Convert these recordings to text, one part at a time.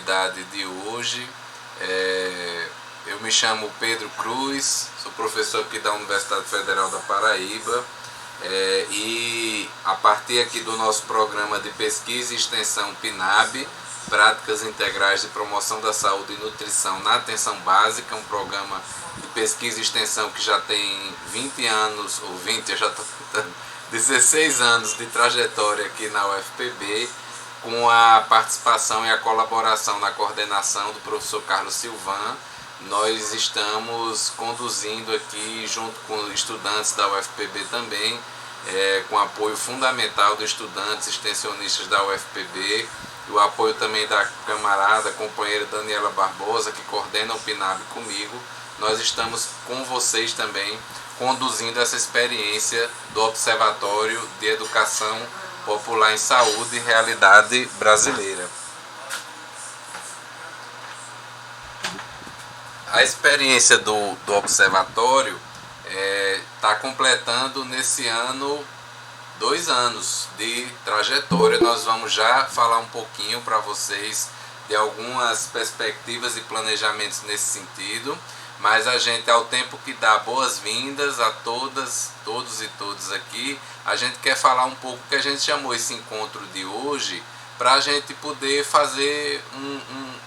atividade de hoje. Eu me chamo Pedro Cruz, sou professor aqui da Universidade Federal da Paraíba, e a partir aqui do nosso programa de pesquisa e extensão PNAB, Práticas Integrais de Promoção da Saúde e Nutrição na Atenção Básica, um programa de pesquisa e extensão que já tem 20 anos, ou 20, eu já estou contando, 16 anos de trajetória aqui na UFPB, com a participação e a colaboração na coordenação do professor Carlos Silvan. Nós estamos conduzindo aqui, junto com estudantes da UFPB também, com apoio fundamental dos estudantes extensionistas da UFPB, e o apoio também da camarada, companheira Daniela Barbosa, que coordena o PNAB comigo. Nós estamos com vocês também, conduzindo essa experiência do Observatório de Educação Popular em Saúde e Realidade Brasileira. A experiência do Observatório está completando nesse ano 2 anos de trajetória. Nós vamos já falar um pouquinho para vocês de algumas perspectivas e planejamentos nesse sentido, mas a gente, ao tempo que dá boas-vindas a todas, todos e todas aqui, a gente quer falar um pouco que a gente chamou esse encontro de hoje para a gente poder fazer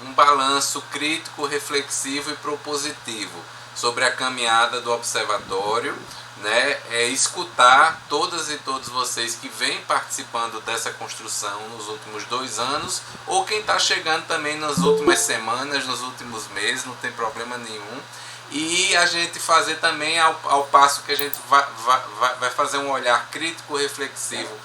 um balanço crítico, reflexivo e propositivo sobre a caminhada do Observatório, né? Escutar todas e todos vocês que vêm participando dessa construção nos últimos 2 anos, ou quem está chegando também nas últimas semanas, nos últimos meses, não tem problema nenhum. E a gente fazer também, ao passo que a gente vai fazer um olhar crítico, reflexivo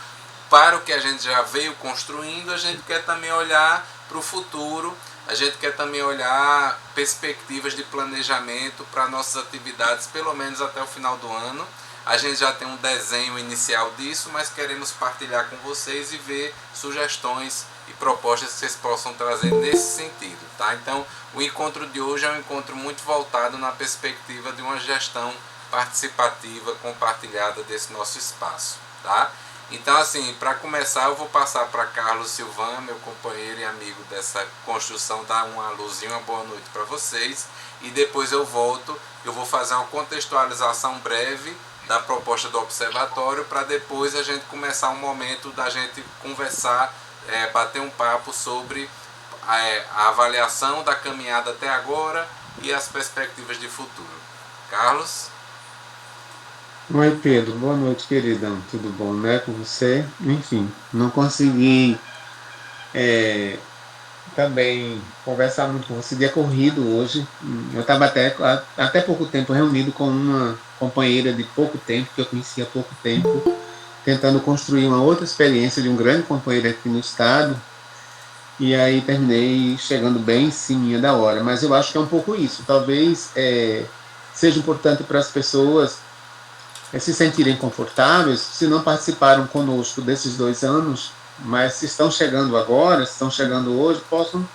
para o que a gente já veio construindo, a gente quer também olhar para o futuro, a gente quer também olhar perspectivas de planejamento para nossas atividades, pelo menos até o final do ano. A gente já tem um desenho inicial disso, mas queremos partilhar com vocês e ver sugestões e propostas que vocês possam trazer nesse sentido, tá? Então, o encontro de hoje é um encontro muito voltado na perspectiva de uma gestão participativa compartilhada desse nosso espaço, tá? Então, assim, para começar, eu vou passar para Carlos Silvan, meu companheiro e amigo dessa construção, dar uma luzinha, uma boa noite para vocês, e depois eu volto, eu vou fazer uma contextualização breve da proposta do Observatório, para depois a gente começar um momento da gente conversar, bater um papo sobre a avaliação da caminhada até agora e as perspectivas de futuro. Carlos? Oi, Pedro. Boa noite, queridão. Tudo bom, né, com você? Enfim, não consegui também conversar muito com você. Dia corrido hoje. Eu estava até pouco tempo reunido com uma companheira de pouco tempo, que eu conhecia há pouco tempo, tentando construir uma outra experiência de um grande companheiro aqui no estado. E aí terminei chegando bem em cima da hora. Mas eu acho que é um pouco isso. Talvez seja importante para as pessoas se sentirem confortáveis, se não participaram conosco desses 2 anos, mas se estão chegando agora, se estão chegando hoje, possam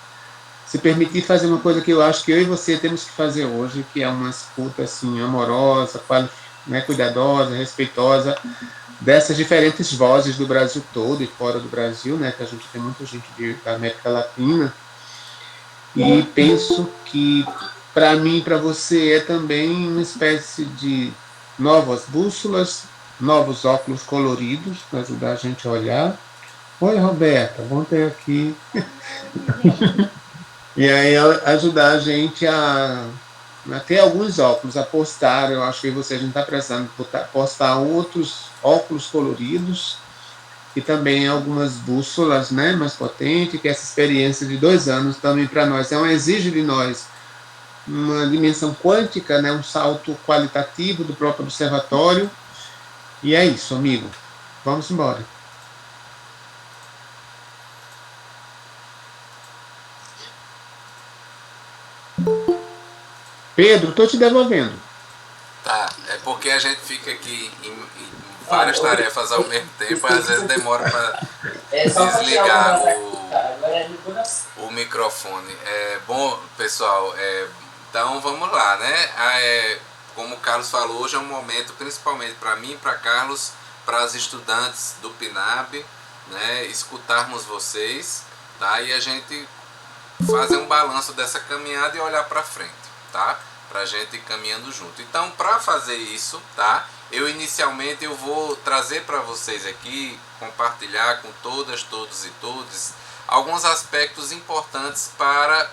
se permitir fazer uma coisa que eu acho que eu e você temos que fazer hoje, que é uma escuta assim, amorosa, né, cuidadosa, respeitosa, dessas diferentes vozes do Brasil todo e fora do Brasil, né, que a gente tem muita gente da América Latina, e penso que para mim e para você é também uma espécie de novas bússolas, novos óculos coloridos para ajudar a gente a olhar. Oi, Roberta, vamos ter aqui. E aí ajudar a gente a ter alguns óculos, a postar. Eu acho que você, a gente está precisando postar outros óculos coloridos e também algumas bússolas, né, mais potentes, que essa experiência de 2 anos também para nós é um exige de nós uma dimensão quântica, né, um salto qualitativo do próprio observatório. E é isso, amigo. Vamos embora. Pedro, estou te devolvendo. Tá, é porque a gente fica aqui em várias tarefas ao mesmo tempo, às vezes demora para desligar o microfone. Bom, pessoal, então vamos lá, né? Como o Carlos falou, hoje é um momento, principalmente para mim e para Carlos, para as estudantes do PNAB, né, escutarmos vocês, tá? E a gente fazer um balanço dessa caminhada e olhar para frente, tá? Pra gente ir caminhando junto. Então, para fazer isso, tá? Inicialmente eu vou trazer para vocês aqui, compartilhar com todas, todos e todes, alguns aspectos importantes para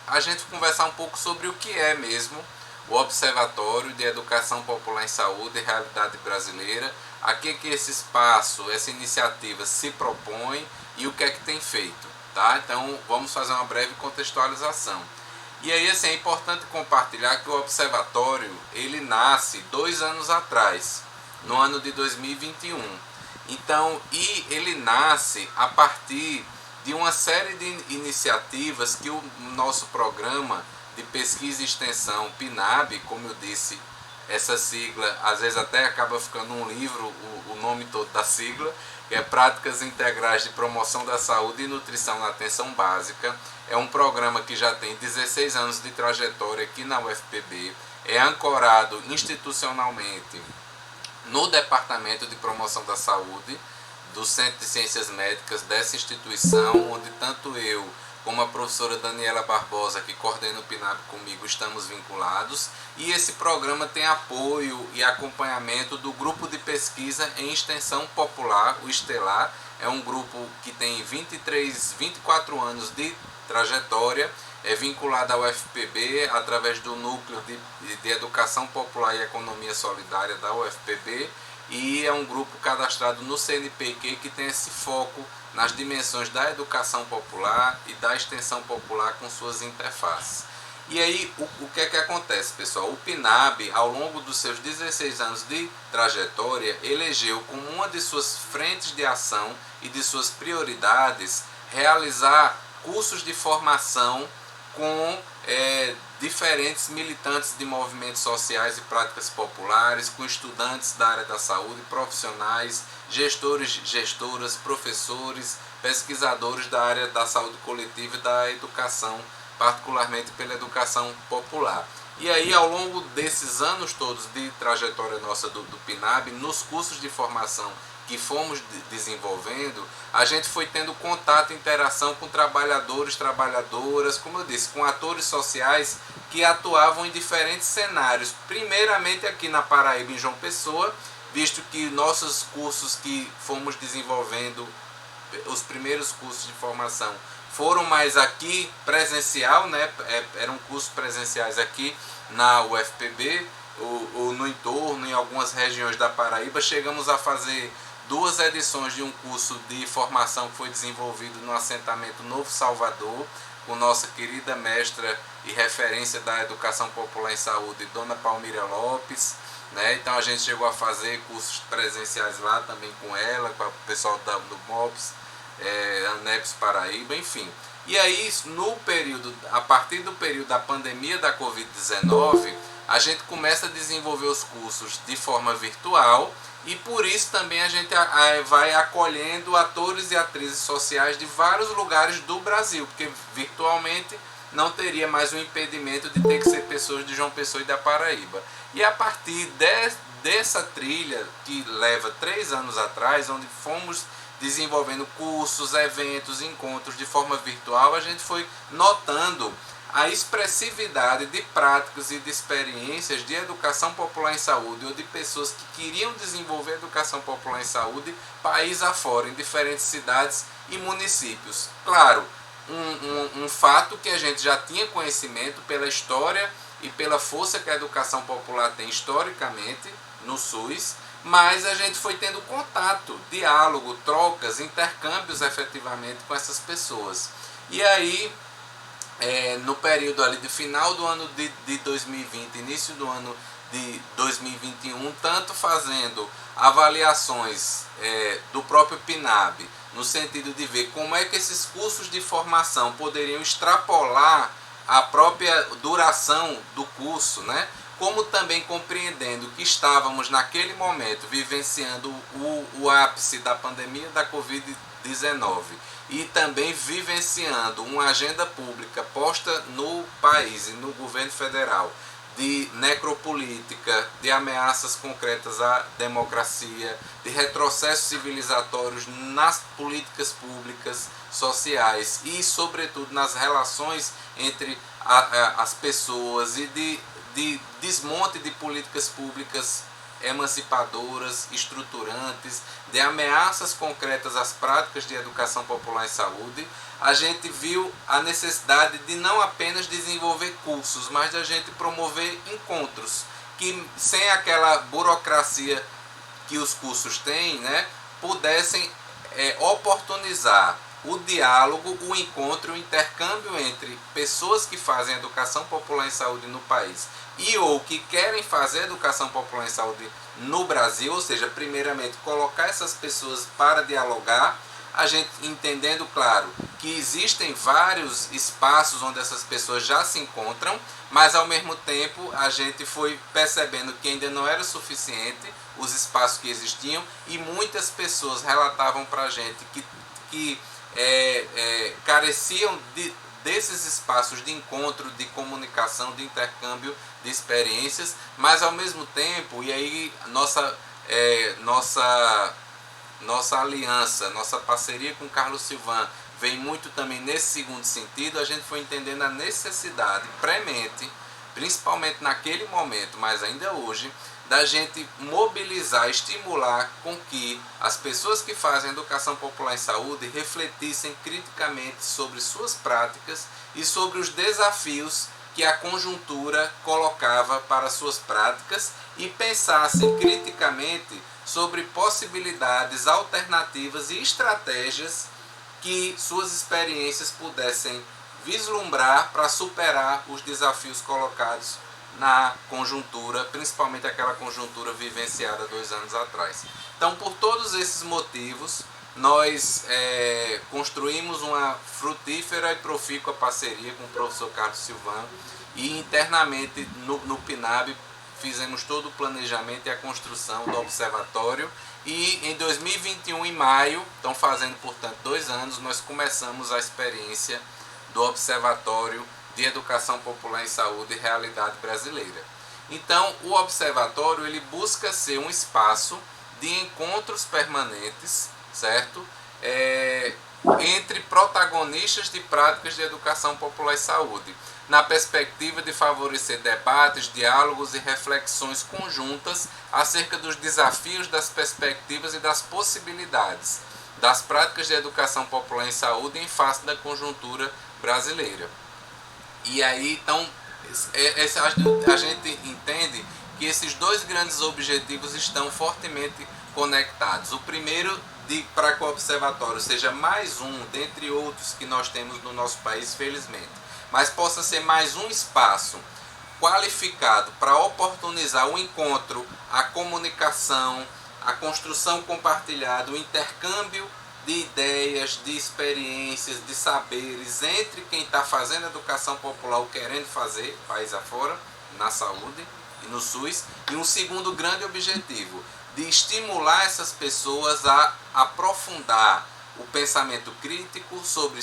a gente conversar um pouco sobre o que é mesmo o Observatório de Educação Popular em Saúde e Realidade Brasileira, a que esse espaço, essa iniciativa se propõe e o que é que tem feito, tá? Então vamos fazer uma breve contextualização. E aí assim, é importante compartilhar que o Observatório ele nasce 2 anos atrás, no ano de 2021. Então, e ele nasce a partir de uma série de iniciativas que o nosso programa de pesquisa e extensão PNAB, como eu disse, essa sigla às vezes até acaba ficando um livro, o nome todo da sigla, que é Práticas Integrais de Promoção da Saúde e Nutrição na Atenção Básica. É um programa que já tem 16 anos de trajetória aqui na UFPB, é ancorado institucionalmente no Departamento de Promoção da Saúde do Centro de Ciências Médicas dessa instituição, onde tanto eu como a professora Daniela Barbosa, que coordena o PNAB comigo, estamos vinculados. E esse programa tem apoio e acompanhamento do Grupo de Pesquisa em Extensão Popular, o Estelar. É um grupo que tem 24 anos de trajetória, é vinculado ao UFPB através do Núcleo de Educação Popular e Economia Solidária da UFPB, e é um grupo cadastrado no CNPq que tem esse foco nas dimensões da educação popular e da extensão popular com suas interfaces. E aí, o que é que acontece, pessoal? O PNAB, ao longo dos seus 16 anos de trajetória, elegeu como uma de suas frentes de ação e de suas prioridades realizar cursos de formação com diferentes militantes de movimentos sociais e práticas populares, com estudantes da área da saúde, profissionais, gestores, gestoras, professores, pesquisadores da área da saúde coletiva e da educação, particularmente pela educação popular. E aí, ao longo desses anos todos de trajetória nossa do PNAB, nos cursos de formação que fomos desenvolvendo, a gente foi tendo contato e interação com trabalhadores, trabalhadoras, como eu disse, com atores sociais que atuavam em diferentes cenários, primeiramente aqui na Paraíba, em João Pessoa, visto que nossos cursos que fomos desenvolvendo, os primeiros cursos de formação, foram mais aqui presencial, né? Eram cursos presenciais aqui na UFPB, ou no entorno, em algumas regiões da Paraíba. Chegamos a fazer 2 edições de um curso de formação que foi desenvolvido no assentamento Novo Salvador, com nossa querida mestra e referência da educação popular em saúde, Dona Palmira Lopes, né? Então a gente chegou a fazer cursos presenciais lá também com ela, com o pessoal do MOPS, ANEPS Paraíba, enfim. E aí, a partir do período da pandemia da Covid-19, a gente começa a desenvolver os cursos de forma virtual, e por isso também a gente vai acolhendo atores e atrizes sociais de vários lugares do Brasil, porque virtualmente não teria mais o impedimento de ter que ser pessoas de João Pessoa e da Paraíba. E a partir dessa trilha, que leva 3 anos atrás, onde fomos desenvolvendo cursos, eventos, encontros de forma virtual, a gente foi notando a expressividade de práticas e de experiências de educação popular em saúde, ou de pessoas que queriam desenvolver educação popular em saúde país afora, em diferentes cidades e municípios. Claro, um fato que a gente já tinha conhecimento pela história e pela força que a educação popular tem historicamente no SUS, mas a gente foi tendo contato, diálogo, trocas, intercâmbios efetivamente com essas pessoas. E aí, no período ali de final do ano de 2020, início do ano de 2021, tanto fazendo avaliações do próprio PNAB, no sentido de ver como é que esses cursos de formação poderiam extrapolar a própria duração do curso, né? Como também compreendendo que estávamos naquele momento vivenciando o ápice da pandemia da Covid-19 e também vivenciando uma agenda pública posta no país e no governo federal de necropolítica, de ameaças concretas à democracia, de retrocessos civilizatórios nas políticas públicas sociais e, sobretudo, nas relações entre as pessoas e de desmonte de políticas públicas emancipadoras, estruturantes, de ameaças concretas às práticas de educação popular e saúde, a gente viu a necessidade de não apenas desenvolver cursos, mas de a gente promover encontros que, sem aquela burocracia que os cursos têm, né, pudessem oportunizar o diálogo, o encontro, o intercâmbio entre pessoas que fazem educação popular em saúde no país e ou que querem fazer educação popular em saúde no Brasil, ou seja, primeiramente colocar essas pessoas para dialogar, a gente entendendo, claro, que existem vários espaços onde essas pessoas já se encontram, mas ao mesmo tempo a gente foi percebendo que ainda não era suficiente os espaços que existiam e muitas pessoas relatavam para a gente que careciam desses espaços de encontro, de comunicação, de intercâmbio de experiências, mas ao mesmo tempo, e aí nossa aliança, nossa parceria com Carlos Silvan vem muito também nesse segundo sentido, a gente foi entendendo a necessidade premente, principalmente naquele momento, mas ainda hoje, da gente mobilizar, estimular com que as pessoas que fazem educação popular em saúde refletissem criticamente sobre suas práticas e sobre os desafios que a conjuntura colocava para suas práticas e pensassem criticamente sobre possibilidades alternativas e estratégias que suas experiências pudessem vislumbrar para superar os desafios colocados na conjuntura, principalmente aquela conjuntura vivenciada 2 anos atrás. Então, por todos esses motivos, nós construímos uma frutífera e profícua parceria com o professor Carlos Silvan e internamente no PNAB fizemos todo o planejamento e a construção do observatório e em 2021, em maio, estão fazendo portanto 2 anos, nós começamos a experiência do Observatório de Educação Popular em Saúde e Realidade Brasileira. Então, o observatório ele busca ser um espaço de encontros permanentes, certo? Entre protagonistas de práticas de educação popular e saúde, na perspectiva de favorecer debates, diálogos e reflexões conjuntas acerca dos desafios, das perspectivas e das possibilidades das práticas de educação popular em saúde em face da conjuntura brasileira. E aí, então, a gente entende que esses 2 grandes objetivos estão fortemente conectados. O primeiro, para que o observatório seja mais um, dentre outros que nós temos no nosso país, felizmente, mas possa ser mais um espaço qualificado para oportunizar o encontro, a comunicação, a construção compartilhada, o intercâmbio de ideias, de experiências, de saberes entre quem está fazendo educação popular ou querendo fazer, país afora, na saúde e no SUS. E um segundo grande objetivo, de estimular essas pessoas a aprofundar o pensamento crítico sobre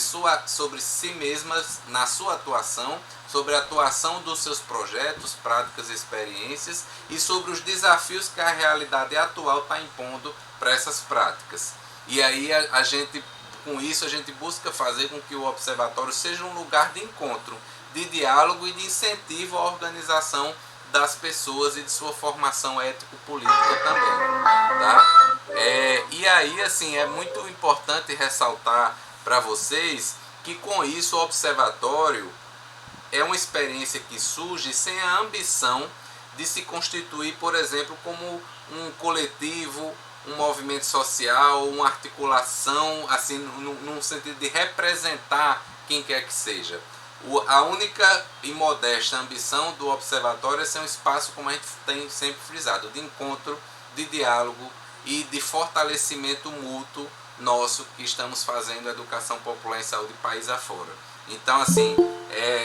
si mesmas na sua atuação, sobre a atuação dos seus projetos, práticas e experiências e sobre os desafios que a realidade atual está impondo para essas práticas. E aí a gente, com isso, a gente busca fazer com que o observatório seja um lugar de encontro, de diálogo e de incentivo à organização das pessoas e de sua formação ético-política também, tá? E aí, assim, é muito importante ressaltar para vocês que com isso o observatório é uma experiência que surge sem a ambição de se constituir, por exemplo, como um coletivo, um movimento social, uma articulação, assim, num sentido de representar quem quer que seja. A única e modesta ambição do observatório é ser um espaço, como a gente tem sempre frisado, de encontro, de diálogo e de fortalecimento mútuo nosso que estamos fazendo a educação popular em saúde país afora. Então, assim,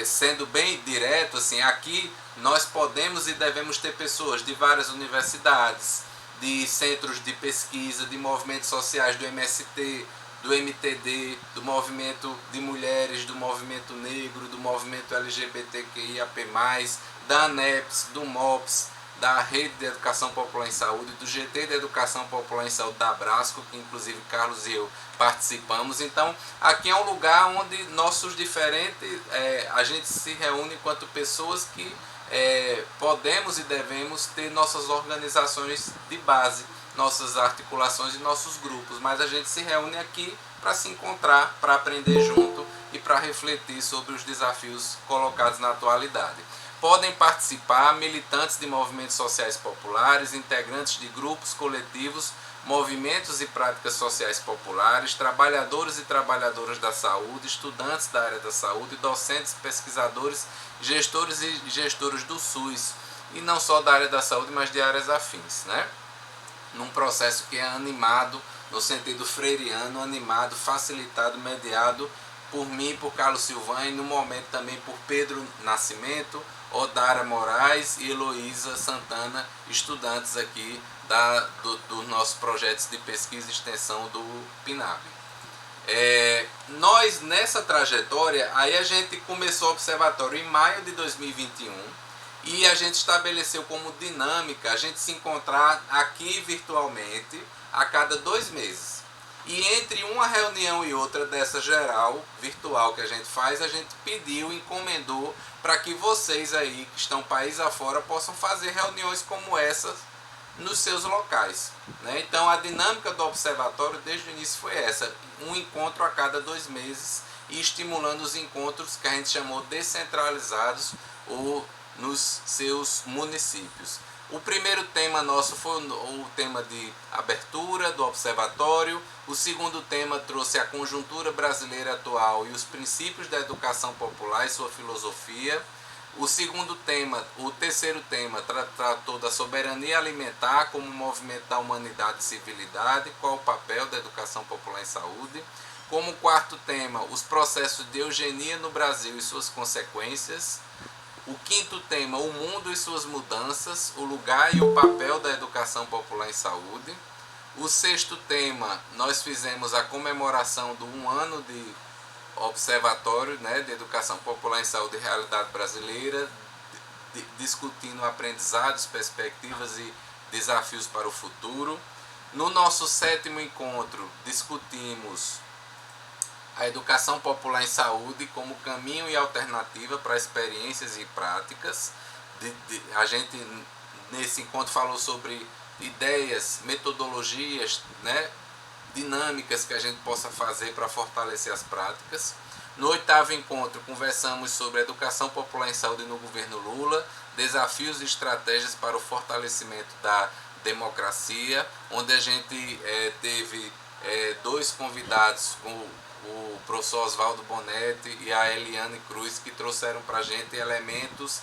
sendo bem direto, assim, aqui nós podemos e devemos ter pessoas de várias universidades, de centros de pesquisa, de movimentos sociais do MST, do MTD, do movimento de mulheres, do movimento negro, do movimento LGBTQIAP+, da ANEPS, do MOPS, da Rede de Educação Popular em Saúde, do GT de Educação Popular em Saúde da Abrasco, que inclusive Carlos e eu participamos. Então, aqui é um lugar onde nossos diferentes, a gente se reúne enquanto pessoas que podemos e devemos ter nossas organizações de base, nossas articulações e nossos grupos, mas a gente se reúne aqui para se encontrar, para aprender junto e para refletir sobre os desafios colocados na atualidade. Podem participar militantes de movimentos sociais populares, integrantes de grupos coletivos, movimentos e práticas sociais populares, trabalhadores e trabalhadoras da saúde, estudantes da área da saúde, docentes, pesquisadores, gestores e gestoras do SUS, e não só da área da saúde, mas de áreas afins, né? Num processo que é animado, no sentido freiriano, animado, facilitado, mediado por mim, por Carlos Silvan, e no momento também por Pedro Nascimento, Odara Moraes e Heloísa Santana, estudantes aqui dos nossos projetos de pesquisa e extensão do PNAB. Nós, nessa trajetória, aí a gente começou o observatório em maio de 2021 e a gente estabeleceu como dinâmica a gente se encontrar aqui virtualmente a cada 2 meses. E entre uma reunião e outra dessa geral, virtual que a gente faz, a gente pediu, encomendou para que vocês aí que estão país afora possam fazer reuniões como essas nos seus locais, né? Então a dinâmica do observatório desde o início foi essa, um encontro a cada 2 meses e estimulando os encontros que a gente chamou descentralizados ou nos seus municípios. O primeiro tema nosso foi o tema de abertura do observatório. O segundo tema trouxe a conjuntura brasileira atual e os princípios da educação popular e sua filosofia. O terceiro tema tratou da soberania alimentar como movimento da humanidade e civilidade, qual o papel da educação popular em saúde. Como quarto tema, os processos de eugenia no Brasil e suas consequências. O quinto tema, o mundo e suas mudanças, o lugar e o papel da educação popular em saúde. O sexto tema, nós fizemos a comemoração do 1 ano de observatório, né, de educação popular em saúde e realidade brasileira, discutindo aprendizados, perspectivas e desafios para o futuro. No nosso 7º encontro, discutimos a educação popular em saúde como caminho e alternativa para experiências e práticas. A gente nesse encontro falou sobre ideias, metodologias, né, dinâmicas que a gente possa fazer para fortalecer as práticas. No 8º encontro conversamos sobre a educação popular em saúde no governo Lula, desafios e estratégias para o fortalecimento da democracia, onde a gente teve 2 convidados, o professor Oswaldo Bonetti e a Eliane Cruz, que trouxeram para a gente elementos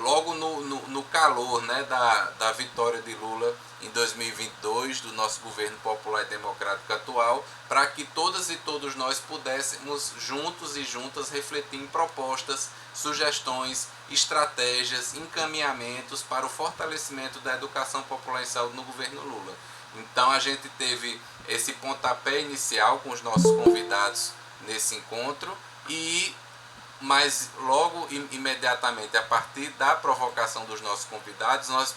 logo no calor, né, da vitória de Lula em 2022, do nosso governo popular e democrático atual, para que todas e todos nós pudéssemos juntos e juntas refletir em propostas, sugestões, estratégias, encaminhamentos para o fortalecimento da educação popular em saúde no governo Lula. Então a gente teve esse pontapé inicial com os nossos convidados nesse encontro mas logo imediatamente a partir da provocação dos nossos convidados nós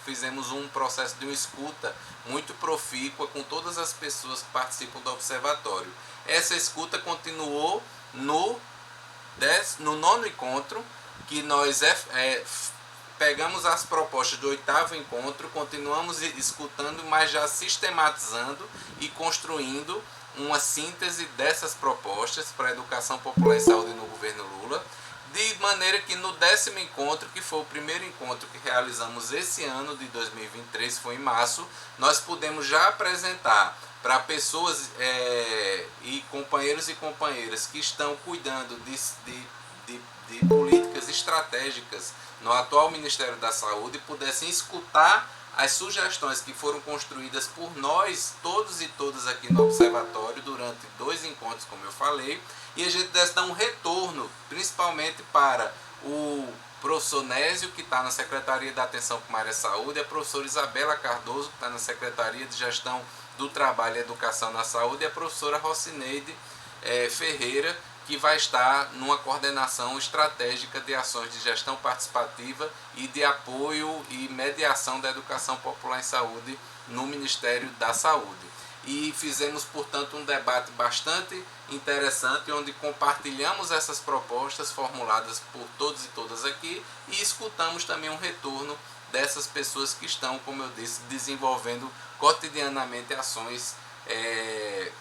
fizemos um processo de uma escuta muito profícua com todas as pessoas que participam do observatório. Essa escuta continuou no 9º encontro, que nós pegamos as propostas do 8º encontro, continuamos escutando, mas já sistematizando e construindo uma síntese dessas propostas para a educação popular em saúde no governo Lula, de maneira que no 10º encontro, que foi o primeiro encontro que realizamos esse ano de 2023, foi em março, nós pudemos já apresentar para pessoas e companheiras que estão cuidando de políticas estratégicas no atual Ministério da Saúde, pudessem escutar as sugestões que foram construídas por nós, todos e todas aqui no Observatório, durante 2 encontros, como eu falei, e a gente deve dar um retorno, principalmente para o professor Nésio, que está na Secretaria da Atenção Primária à Saúde, e a professora Isabela Cardoso, que está na Secretaria de Gestão do Trabalho e Educação na Saúde, e a professora Rocineide Ferreira, que vai estar numa coordenação estratégica de ações de gestão participativa e de apoio e mediação da educação popular em saúde no Ministério da Saúde. E fizemos, portanto, um debate bastante interessante, onde compartilhamos essas propostas formuladas por todos e todas aqui e escutamos também um retorno dessas pessoas que estão, como eu disse, desenvolvendo cotidianamente ações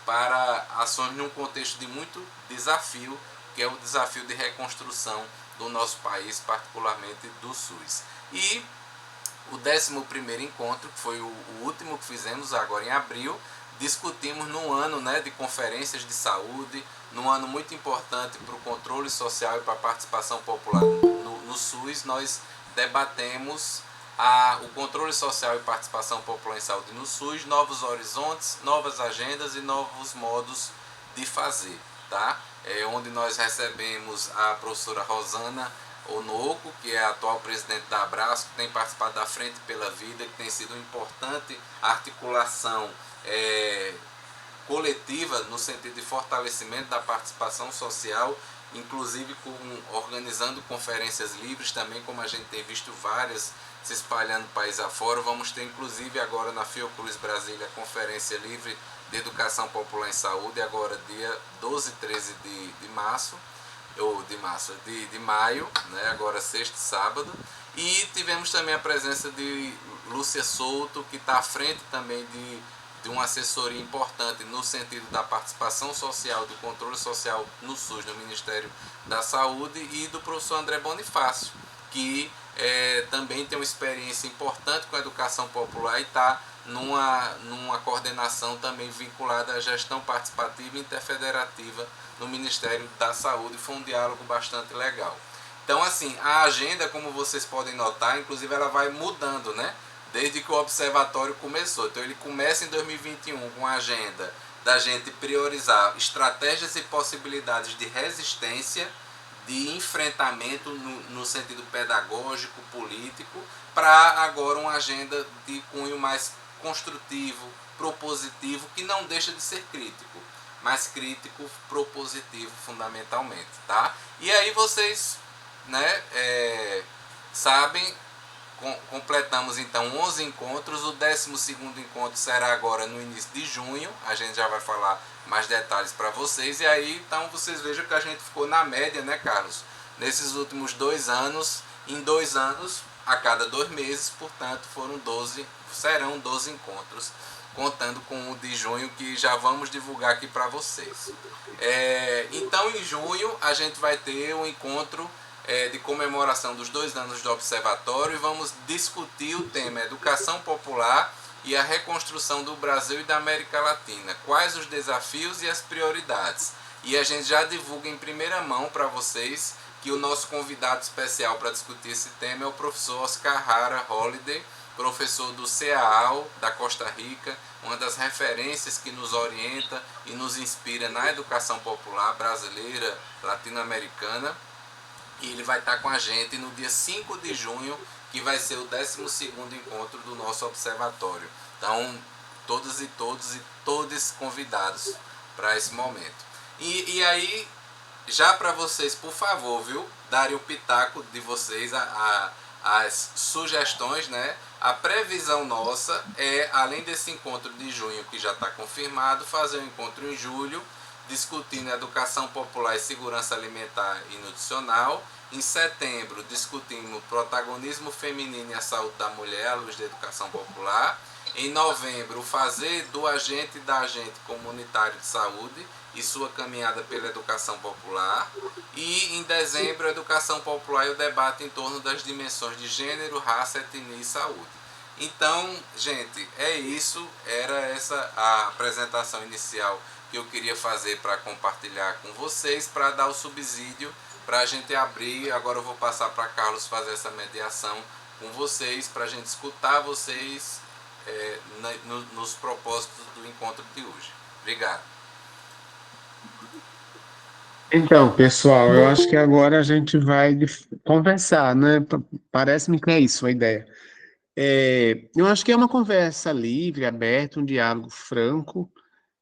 para ações num contexto de muito desafio, que é o desafio de reconstrução do nosso país, particularmente do SUS. E o 11º encontro, que foi o último que fizemos agora em abril, discutimos num ano, né, de conferências de saúde, num ano muito importante para o controle social e para a participação popular no SUS. Nós debatemos o controle social e participação popular em saúde no SUS, novos horizontes, novas agendas e novos modos de fazer, tá? Onde nós recebemos a professora Rosana Onoco, que é a atual presidente da Abraço, que tem participado da Frente pela Vida, que tem sido uma importante articulação coletiva no sentido de fortalecimento da participação social, inclusive organizando conferências livres também, como a gente tem visto várias se espalhando o país afora. Vamos ter inclusive agora na Fiocruz Brasília a Conferência Livre de Educação Popular em Saúde, agora dia 12 e 13 de maio, né? Agora sexta e sábado. E tivemos também a presença de Lúcia Souto, que está à frente também de uma assessoria importante no sentido da participação social, do controle social no SUS, no Ministério da Saúde, e do professor André Bonifácio, que também tem uma experiência importante com a educação popular e está numa coordenação também vinculada à gestão participativa e interfederativa no Ministério da Saúde. Foi um diálogo bastante legal. Então, assim, a agenda, como vocês podem notar, inclusive ela vai mudando, né? Desde que o observatório começou. Então ele começa em 2021 com a agenda da gente priorizar estratégias e possibilidades de resistência, de enfrentamento no sentido pedagógico, político, para agora uma agenda de cunho mais construtivo, propositivo, que não deixa de ser crítico, mas crítico, propositivo fundamentalmente, tá? E aí vocês, né, sabem, completamos então 11 encontros. O 12º encontro será agora no início de junho. A gente já vai falar mais detalhes para vocês. E aí então vocês vejam que a gente ficou na média, né, Carlos? Nesses últimos 2 anos, em 2 anos, a cada 2 meses, portanto serão 12 encontros, contando com o de junho, que já vamos divulgar aqui para vocês. Então em junho a gente vai ter um encontro de comemoração dos 2 anos do Observatório, e vamos discutir o tema Educação Popular e a reconstrução do Brasil e da América Latina. Quais os desafios e as prioridades? E a gente já divulga em primeira mão para vocês que o nosso convidado especial para discutir esse tema é o professor Oscar Hara Holliday, professor do CEAAL da Costa Rica, uma das referências que nos orienta e nos inspira na educação popular brasileira, latino-americana. E ele vai estar com a gente no dia 5 de junho, que vai ser o 12º encontro do nosso observatório. Então, todas e todos convidados para esse momento. E aí, já para vocês, por favor, viu, darem o pitaco de vocês, as sugestões, né? A previsão nossa é, além desse encontro de junho que já está confirmado, fazer um encontro em julho, discutindo educação popular e segurança alimentar e nutricional. Em setembro, discutimos protagonismo feminino e a saúde da mulher à luz da educação popular. Em novembro, o fazer do agente e da agente comunitário de saúde e sua caminhada pela educação popular. E em dezembro, a educação popular e o debate em torno das dimensões de gênero, raça, etnia e saúde. Então, gente, é isso. Era essa a apresentação inicial que eu queria fazer para compartilhar com vocês, para dar o subsídio, para a gente abrir. Agora eu vou passar para Carlos fazer essa mediação com vocês, para a gente escutar vocês nos propósitos do encontro de hoje. Obrigado. Então, pessoal, eu acho que agora a gente vai conversar, né? Parece-me que é isso a ideia. Eu acho que é uma conversa livre, aberta, um diálogo franco.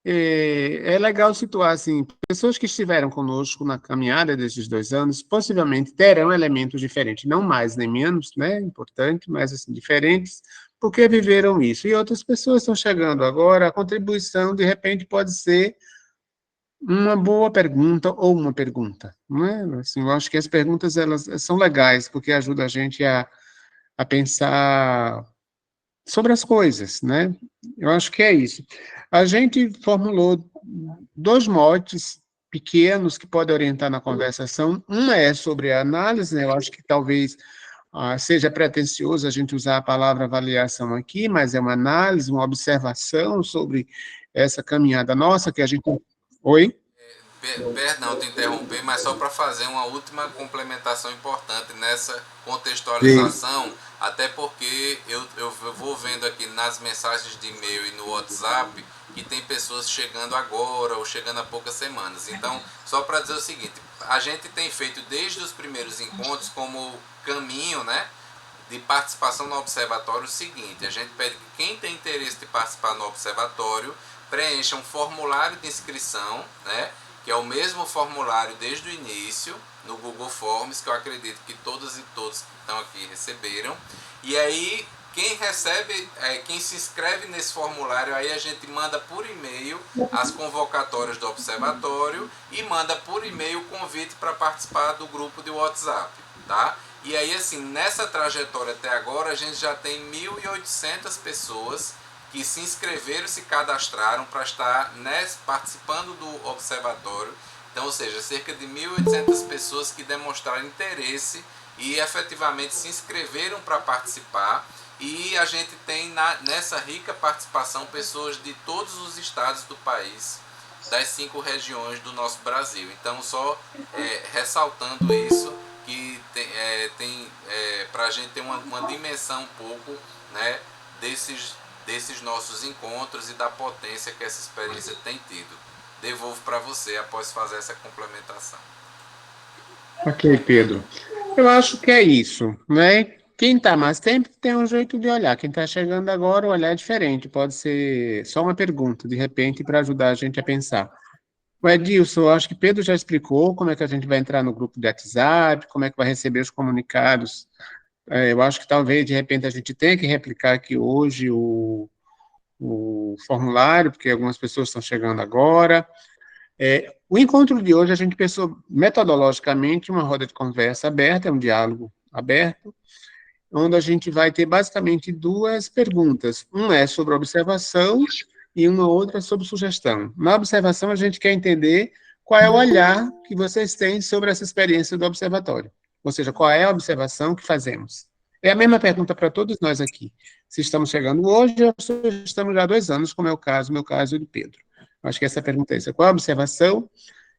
É legal situar, assim, pessoas que estiveram conosco na caminhada desses 2 anos, possivelmente terão elementos diferentes, não mais nem menos, né, importante, mas, assim, diferentes, porque viveram isso. E outras pessoas estão chegando agora, a contribuição, de repente, pode ser uma boa pergunta ou uma pergunta, não é? Assim, eu acho que as perguntas, elas são legais, porque ajudam a gente a pensar sobre as coisas, né? Eu acho que é isso. A gente formulou 2 motes pequenos que podem orientar na conversação. Uma é sobre a análise, né? Eu acho que talvez seja pretensioso a gente usar a palavra avaliação aqui, mas é uma análise, uma observação sobre essa caminhada nossa que a gente. Oi? Perdão te interromper, mas só para fazer uma última complementação importante nessa Sim. contextualização, até porque eu vou vendo aqui nas mensagens de e-mail e no WhatsApp que tem pessoas chegando agora ou chegando há poucas semanas. Então, só para dizer o seguinte, a gente tem feito desde os primeiros encontros como caminho, né, de participação no observatório o seguinte: a gente pede que quem tem interesse de participar no observatório preencha um formulário de inscrição, né, que é o mesmo formulário desde o início no Google Forms, que eu acredito que todas e todos que estão aqui receberam. E aí quem recebe, quem se inscreve nesse formulário, aí a gente manda por e-mail as convocatórias do observatório e manda por e-mail o convite para participar do grupo de WhatsApp, tá? E aí, assim, nessa trajetória até agora, a gente já tem 1.800 pessoas que se inscreveram, se cadastraram para estar participando do observatório. Então, ou seja, cerca de 1.800 pessoas que demonstraram interesse e efetivamente se inscreveram para participar. E a gente tem nessa rica participação pessoas de todos os estados do país, das 5 regiões do nosso Brasil. Então, só ressaltando isso, que tem para a gente ter uma dimensão um pouco, né, desses nossos encontros e da potência que essa experiência tem tido. Devolvo para você após fazer essa complementação. Ok, Pedro. Eu acho que é isso, né? Quem está mais tempo tem um jeito de olhar. Quem está chegando agora, o olhar é diferente. Pode ser só uma pergunta, de repente, para ajudar a gente a pensar. O Edilson, eu acho que Pedro já explicou como é que a gente vai entrar no grupo de WhatsApp, como é que vai receber os comunicados. Eu acho que talvez, de repente, a gente tenha que replicar aqui hoje o formulário, porque algumas pessoas estão chegando agora. O encontro de hoje, a gente pensou metodologicamente uma roda de conversa aberta, é um diálogo aberto, onde a gente vai ter basicamente 2 perguntas. Uma é sobre observação e uma outra sobre sugestão. Na observação, a gente quer entender qual é o olhar que vocês têm sobre essa experiência do observatório. Ou seja, qual é a observação que fazemos. É a mesma pergunta para todos nós aqui. Se estamos chegando hoje ou se estamos já há 2 anos, como é o caso, meu caso e do Pedro. Acho que essa pergunta é essa. Qual é a observação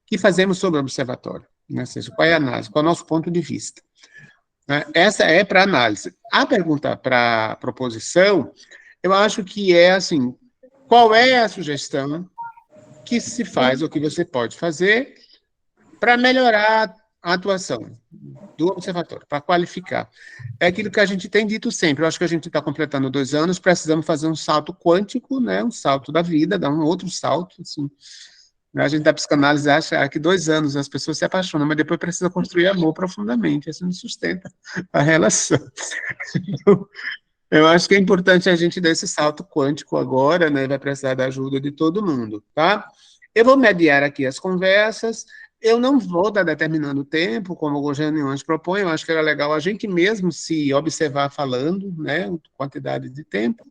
que fazemos sobre o observatório? Ou seja, qual é a análise? Qual é o nosso ponto de vista? Essa é para análise. A pergunta para proposição, eu acho que é assim: qual é a sugestão que se faz ou que você pode fazer para melhorar a atuação do observatório, para qualificar? É aquilo que a gente tem dito sempre. Eu acho que a gente está completando 2 anos, precisamos fazer um salto quântico, né? Um salto da vida, dar um outro salto, assim. A gente da psicanálise acha que 2 anos as pessoas se apaixonam, mas depois precisa construir amor profundamente, isso não sustenta a relação. Eu acho que é importante a gente dar esse salto quântico agora, né? Vai precisar da ajuda de todo mundo, tá? Eu vou mediar aqui as conversas. Eu não vou dar determinando o tempo, como algumas reuniões propõem. Eu acho que era legal a gente mesmo se observar falando, né? Quantidade de tempo.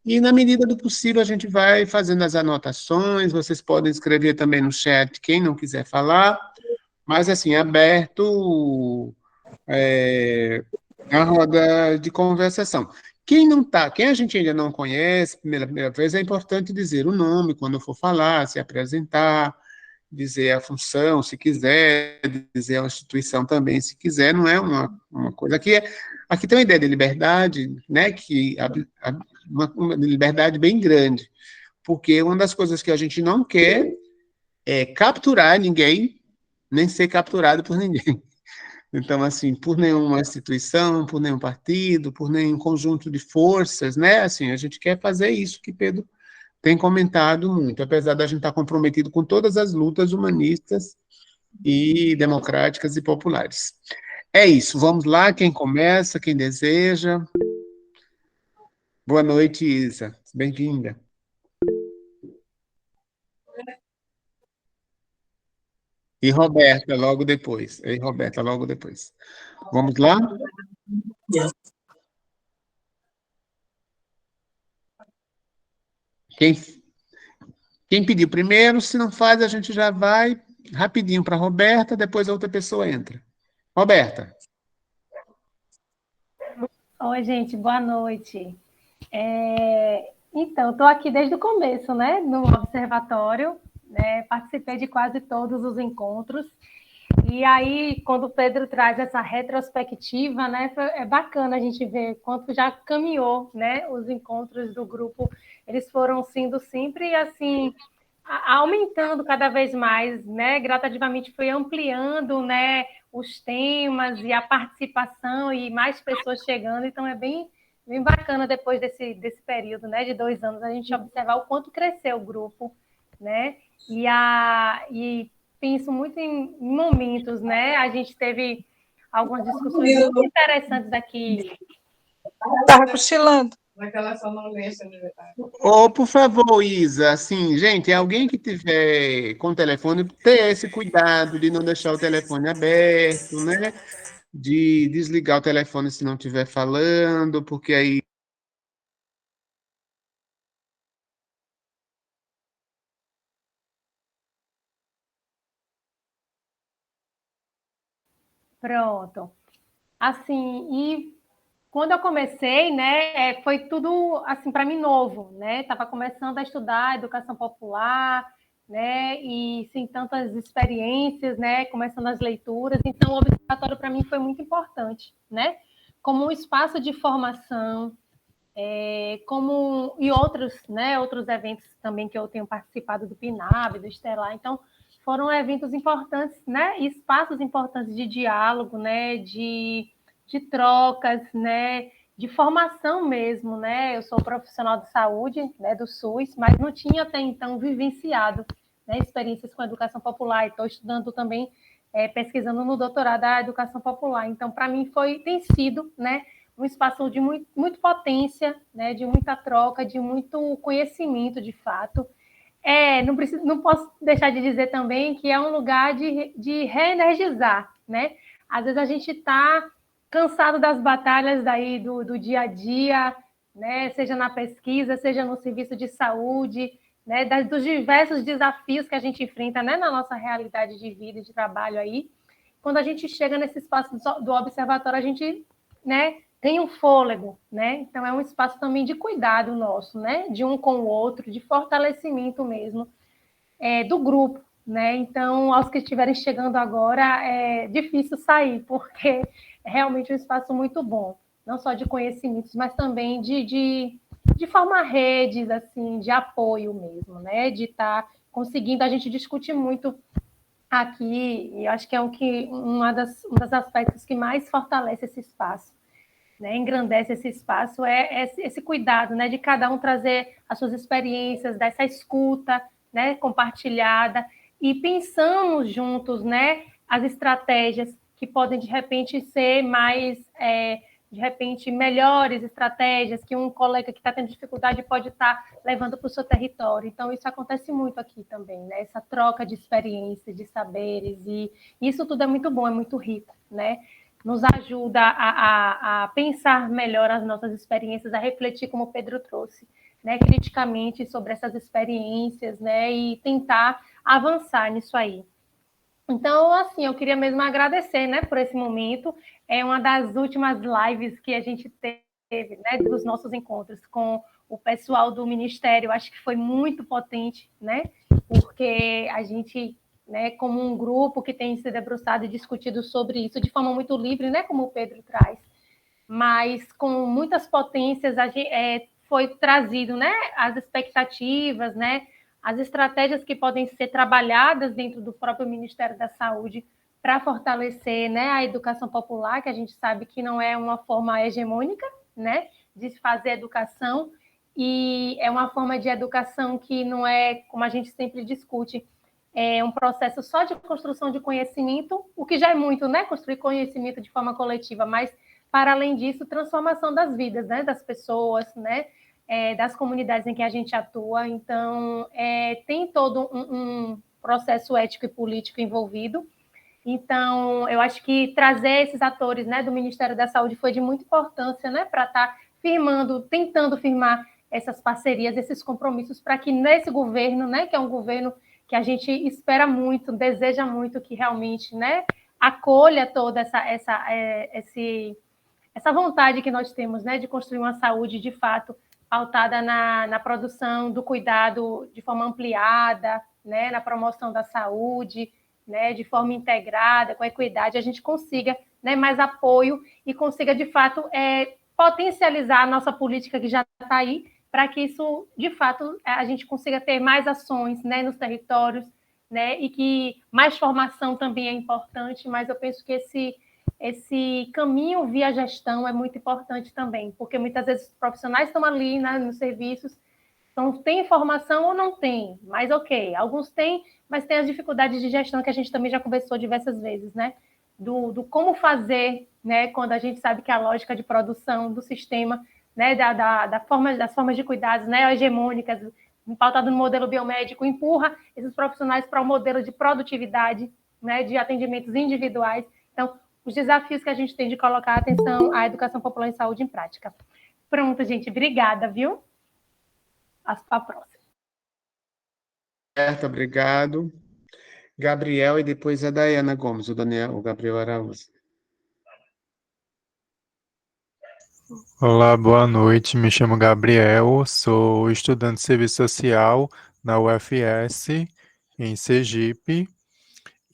E, na medida do possível, a gente vai fazendo as anotações. Vocês podem escrever também no chat quem não quiser falar, mas, assim, aberto a roda de conversação. Quem não tá, quem a gente ainda não conhece, primeira vez, é importante dizer o nome quando for falar, se apresentar, dizer a função, se quiser, dizer a instituição também, se quiser, não é uma coisa. Aqui tem uma ideia de liberdade, né, uma liberdade bem grande, porque uma das coisas que a gente não quer é capturar ninguém, nem ser capturado por ninguém. Então, assim, por nenhuma instituição, por nenhum partido, por nenhum conjunto de forças, né? Assim, a gente quer fazer isso que Pedro tem comentado muito, apesar da gente estar comprometido com todas as lutas humanistas e democráticas e populares. É isso, vamos lá, quem começa, quem deseja. Boa noite, Isa, bem-vinda. E Roberta, logo depois. E Roberta, logo depois. Vamos lá? Quem, quem pediu primeiro, se não faz, a gente já vai rapidinho para Roberta, depois a outra pessoa entra. Roberta. Oi, gente, boa noite. Então, estou aqui desde o começo, né, no observatório, né, participei de quase todos os encontros, e aí, quando o Pedro traz essa retrospectiva, né, é bacana a gente ver quanto já caminhou, né, os encontros do grupo, eles foram sendo sempre, assim, aumentando cada vez mais, né, gradativamente foi ampliando, né, os temas e a participação e mais pessoas chegando, então é bem bacana depois desse período, né, de 2 anos, a gente observar o quanto cresceu o grupo, né, e penso muito em momentos, né, a gente teve algumas discussões muito interessantes aqui. Estava cochilando. Ou, por favor, Isa, assim, gente, alguém que tiver com o telefone, ter esse cuidado de não deixar o telefone aberto, né? De desligar o telefone se não estiver falando, porque aí. Pronto. Assim, e quando eu comecei, né, foi tudo assim para mim novo, né? Estava começando a estudar educação popular, né? E sem tantas experiências, né? Começando as leituras, então o observatório para mim foi muito importante, né? Como um espaço de formação, como e outros, né? Outros eventos também que eu tenho participado do PNAB, do Estelar, então foram eventos importantes, né? Espaços importantes de diálogo, né? De trocas, né, de formação mesmo, né? Eu sou profissional de saúde, né, do SUS, mas não tinha até então vivenciado, né, experiências com a educação popular. Estou estudando também, pesquisando no doutorado da educação popular. Então, para mim tem sido, né, um espaço de muito potência, né, de muita troca, de muito conhecimento, de fato. Não posso deixar de dizer também que é um lugar de reenergizar, né? Às vezes a gente está cansado das batalhas daí do dia a dia, né? Seja na pesquisa, seja no serviço de saúde, né? Dos diversos desafios que a gente enfrenta, né? Na nossa realidade de vida e de trabalho aí. Quando a gente chega nesse espaço do observatório, a gente, né, tem um fôlego, né? Então é um espaço também de cuidado nosso, né? De um com o outro, de fortalecimento mesmo, do grupo, né? Então, aos que estiverem chegando agora, é difícil sair, porque é realmente um espaço muito bom, não só de conhecimentos, mas também de formar redes, assim, de apoio mesmo, né? De estar conseguindo, a gente discute muito aqui, e acho que é um dos aspectos que mais fortalece esse espaço, né, engrandece esse espaço, esse cuidado, né, de cada um trazer as suas experiências, dessa escuta, né, compartilhada, e pensamos juntos, né, as estratégias que podem, de repente, ser mais, de repente, melhores estratégias que um colega que está tendo dificuldade pode estar levando para o seu território. Então, isso acontece muito aqui também, né, essa troca de experiências, de saberes, e isso tudo é muito bom, é muito rico, né, nos ajuda a pensar melhor as nossas experiências, a refletir, como o Pedro trouxe, né, criticamente sobre essas experiências, né, e tentar avançar nisso aí. Então, assim, eu queria mesmo agradecer, né, por esse momento. É uma das últimas lives que a gente teve, né, dos nossos encontros com o pessoal do Ministério. Acho que foi muito potente, né, porque a gente, né, como um grupo que tem se debruçado e discutido sobre isso de forma muito livre, né, como o Pedro traz, mas com muitas potências, foi trazido, né, as expectativas, né, as estratégias que podem ser trabalhadas dentro do próprio Ministério da Saúde para fortalecer, né, a educação popular, que a gente sabe que não é uma forma hegemônica, né, de fazer educação, e é uma forma de educação que não é, como a gente sempre discute, é um processo só de construção de conhecimento, o que já é muito, né? Construir conhecimento de forma coletiva, mas, para além disso, transformação das vidas, né? Das pessoas, né? Das comunidades em que a gente atua. Então, tem todo um processo ético e político envolvido. Então, eu acho que trazer esses atores, né, do Ministério da Saúde foi de muita importância, né, para estar tentando firmar essas parcerias, esses compromissos, para que nesse governo, né, que é um governo que a gente espera muito, deseja muito que realmente, né, acolha toda essa vontade que nós temos, né, de construir uma saúde de fato pautada na produção do cuidado de forma ampliada, né, na promoção da saúde, né, de forma integrada, com equidade, a gente consiga, né, mais apoio e consiga, de fato, potencializar a nossa política que já está aí, para que isso, de fato, a gente consiga ter mais ações, né, nos territórios, né, e que mais formação também é importante, mas eu penso que esse caminho via gestão é muito importante também, porque muitas vezes os profissionais estão ali, né, nos serviços, então tem formação ou não tem, mas ok, alguns têm, mas tem as dificuldades de gestão que a gente também já conversou diversas vezes, né? Do como fazer, né? Quando a gente sabe que a lógica de produção do sistema, né? Das formas de cuidados, né? Hegemônicas, pautado no modelo biomédico, empurra esses profissionais para o modelo de produtividade, né? De atendimentos individuais. Então, os desafios que a gente tem de colocar a atenção à educação popular em saúde em prática. Pronto, gente, obrigada, viu? Passo para a próxima. Certo, obrigado. Gabriel e depois a Dayana Gomes, o Gabriel Araújo. Olá, boa noite. Me chamo Gabriel, sou estudante de serviço social na UFS, em Sergipe.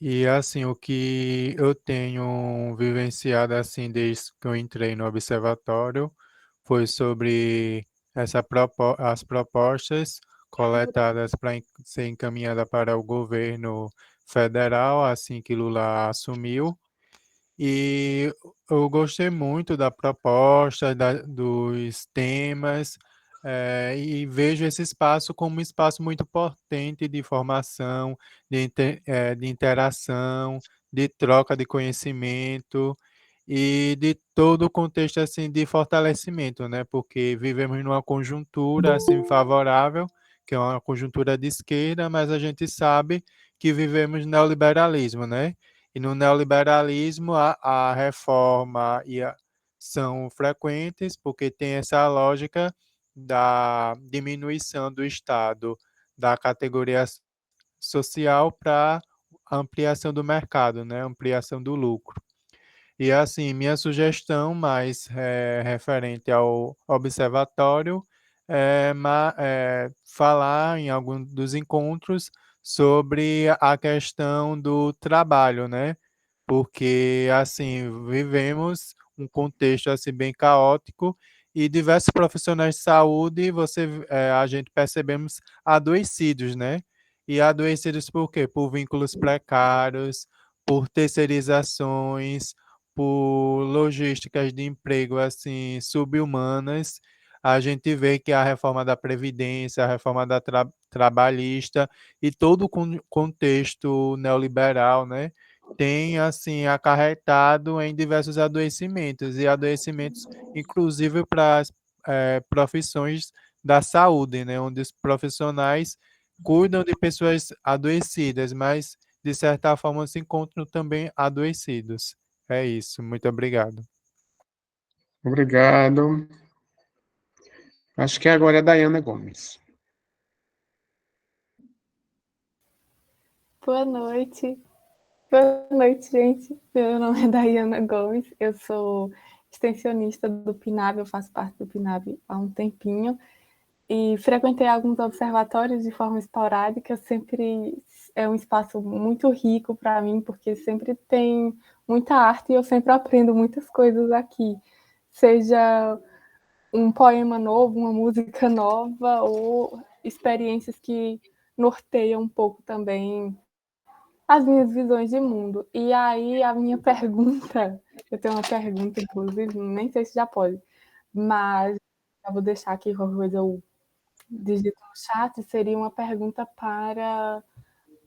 E assim, o que eu tenho vivenciado assim desde que eu entrei no observatório foi sobre as propostas coletadas para ser encaminhada para o governo federal assim que Lula assumiu. E eu gostei muito da proposta, dos temas, e vejo esse espaço como um espaço muito potente de formação, de interação, de troca de conhecimento e de todo o contexto assim de fortalecimento, né? Porque vivemos numa conjuntura assim favorável, que é uma conjuntura de esquerda, mas a gente sabe que vivemos neoliberalismo, né? E no neoliberalismo, a reforma são frequentes, porque tem essa lógica da diminuição do Estado, da categoria social para ampliação do mercado, né? Ampliação do lucro. E assim, minha sugestão mais referente ao observatório é falar em algum dos encontros sobre a questão do trabalho, né? Porque assim, vivemos um contexto assim bem caótico e diversos profissionais de saúde, a gente percebemos adoecidos, né? E adoecidos por quê? Por vínculos precários, por terceirizações, por logísticas de emprego assim subhumanas. A gente vê que a reforma da Previdência, a reforma da trabalhista e todo o contexto neoliberal, né, tem assim acarretado em diversos adoecimentos e adoecimentos inclusive para as profissões da saúde, né, onde os profissionais cuidam de pessoas adoecidas, mas de certa forma se encontram também adoecidos. É isso, muito obrigado. Obrigado. Acho que agora é a Dayana Gomes. Boa noite. Boa noite, gente. Meu nome é Dayana Gomes, eu sou extensionista do PNAB, eu faço parte do PNAB há um tempinho e frequentei alguns observatórios de forma esporádica, sempre é um espaço muito rico para mim, porque sempre tem muita arte e eu sempre aprendo muitas coisas aqui, seja um poema novo, uma música nova ou experiências que norteiam um pouco também as minhas visões de mundo. E aí, a minha pergunta, eu tenho uma pergunta, inclusive, nem sei se já pode, mas eu vou deixar aqui qualquer coisa, eu digito no chat, seria uma pergunta para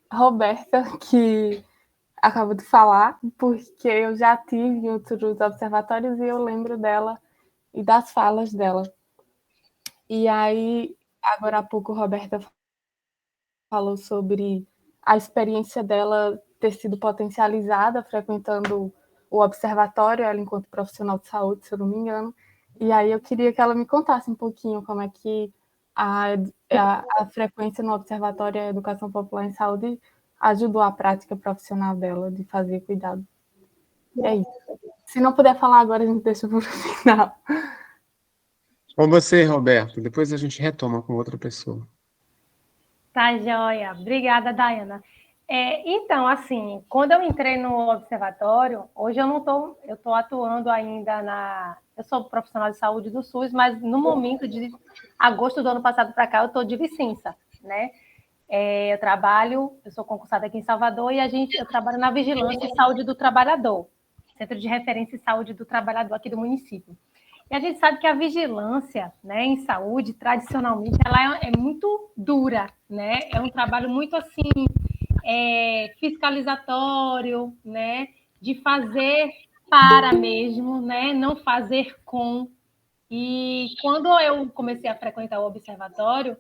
a Roberta, que acabo de falar, porque eu já tive em outros observatórios e eu lembro dela e das falas dela. E aí, agora há pouco, Roberta falou sobre a experiência dela ter sido potencializada frequentando o observatório, ela enquanto profissional de saúde, se eu não me engano. E aí eu queria que ela me contasse um pouquinho como é que a frequência no observatório e a educação popular em saúde ajudou a prática profissional dela de fazer cuidado. É isso. Se não puder falar agora, a gente deixa para o final. Com você, Roberto. Depois a gente retoma com outra pessoa. Tá, joia. Obrigada, Dayana. Então, assim, quando eu entrei no observatório, hoje eu estou atuando ainda eu sou profissional de saúde do SUS, mas no momento de agosto do ano passado para cá, eu estou de licença, né? Eu sou concursada aqui em Salvador e eu trabalho na Vigilância e Saúde do Trabalhador, Centro de Referência e Saúde do Trabalhador aqui do município. E a gente sabe que a vigilância, né, em saúde, tradicionalmente, ela é muito dura, né? É um trabalho muito assim fiscalizatório, né? De fazer para mesmo, né? Não fazer com. E quando eu comecei a frequentar o observatório,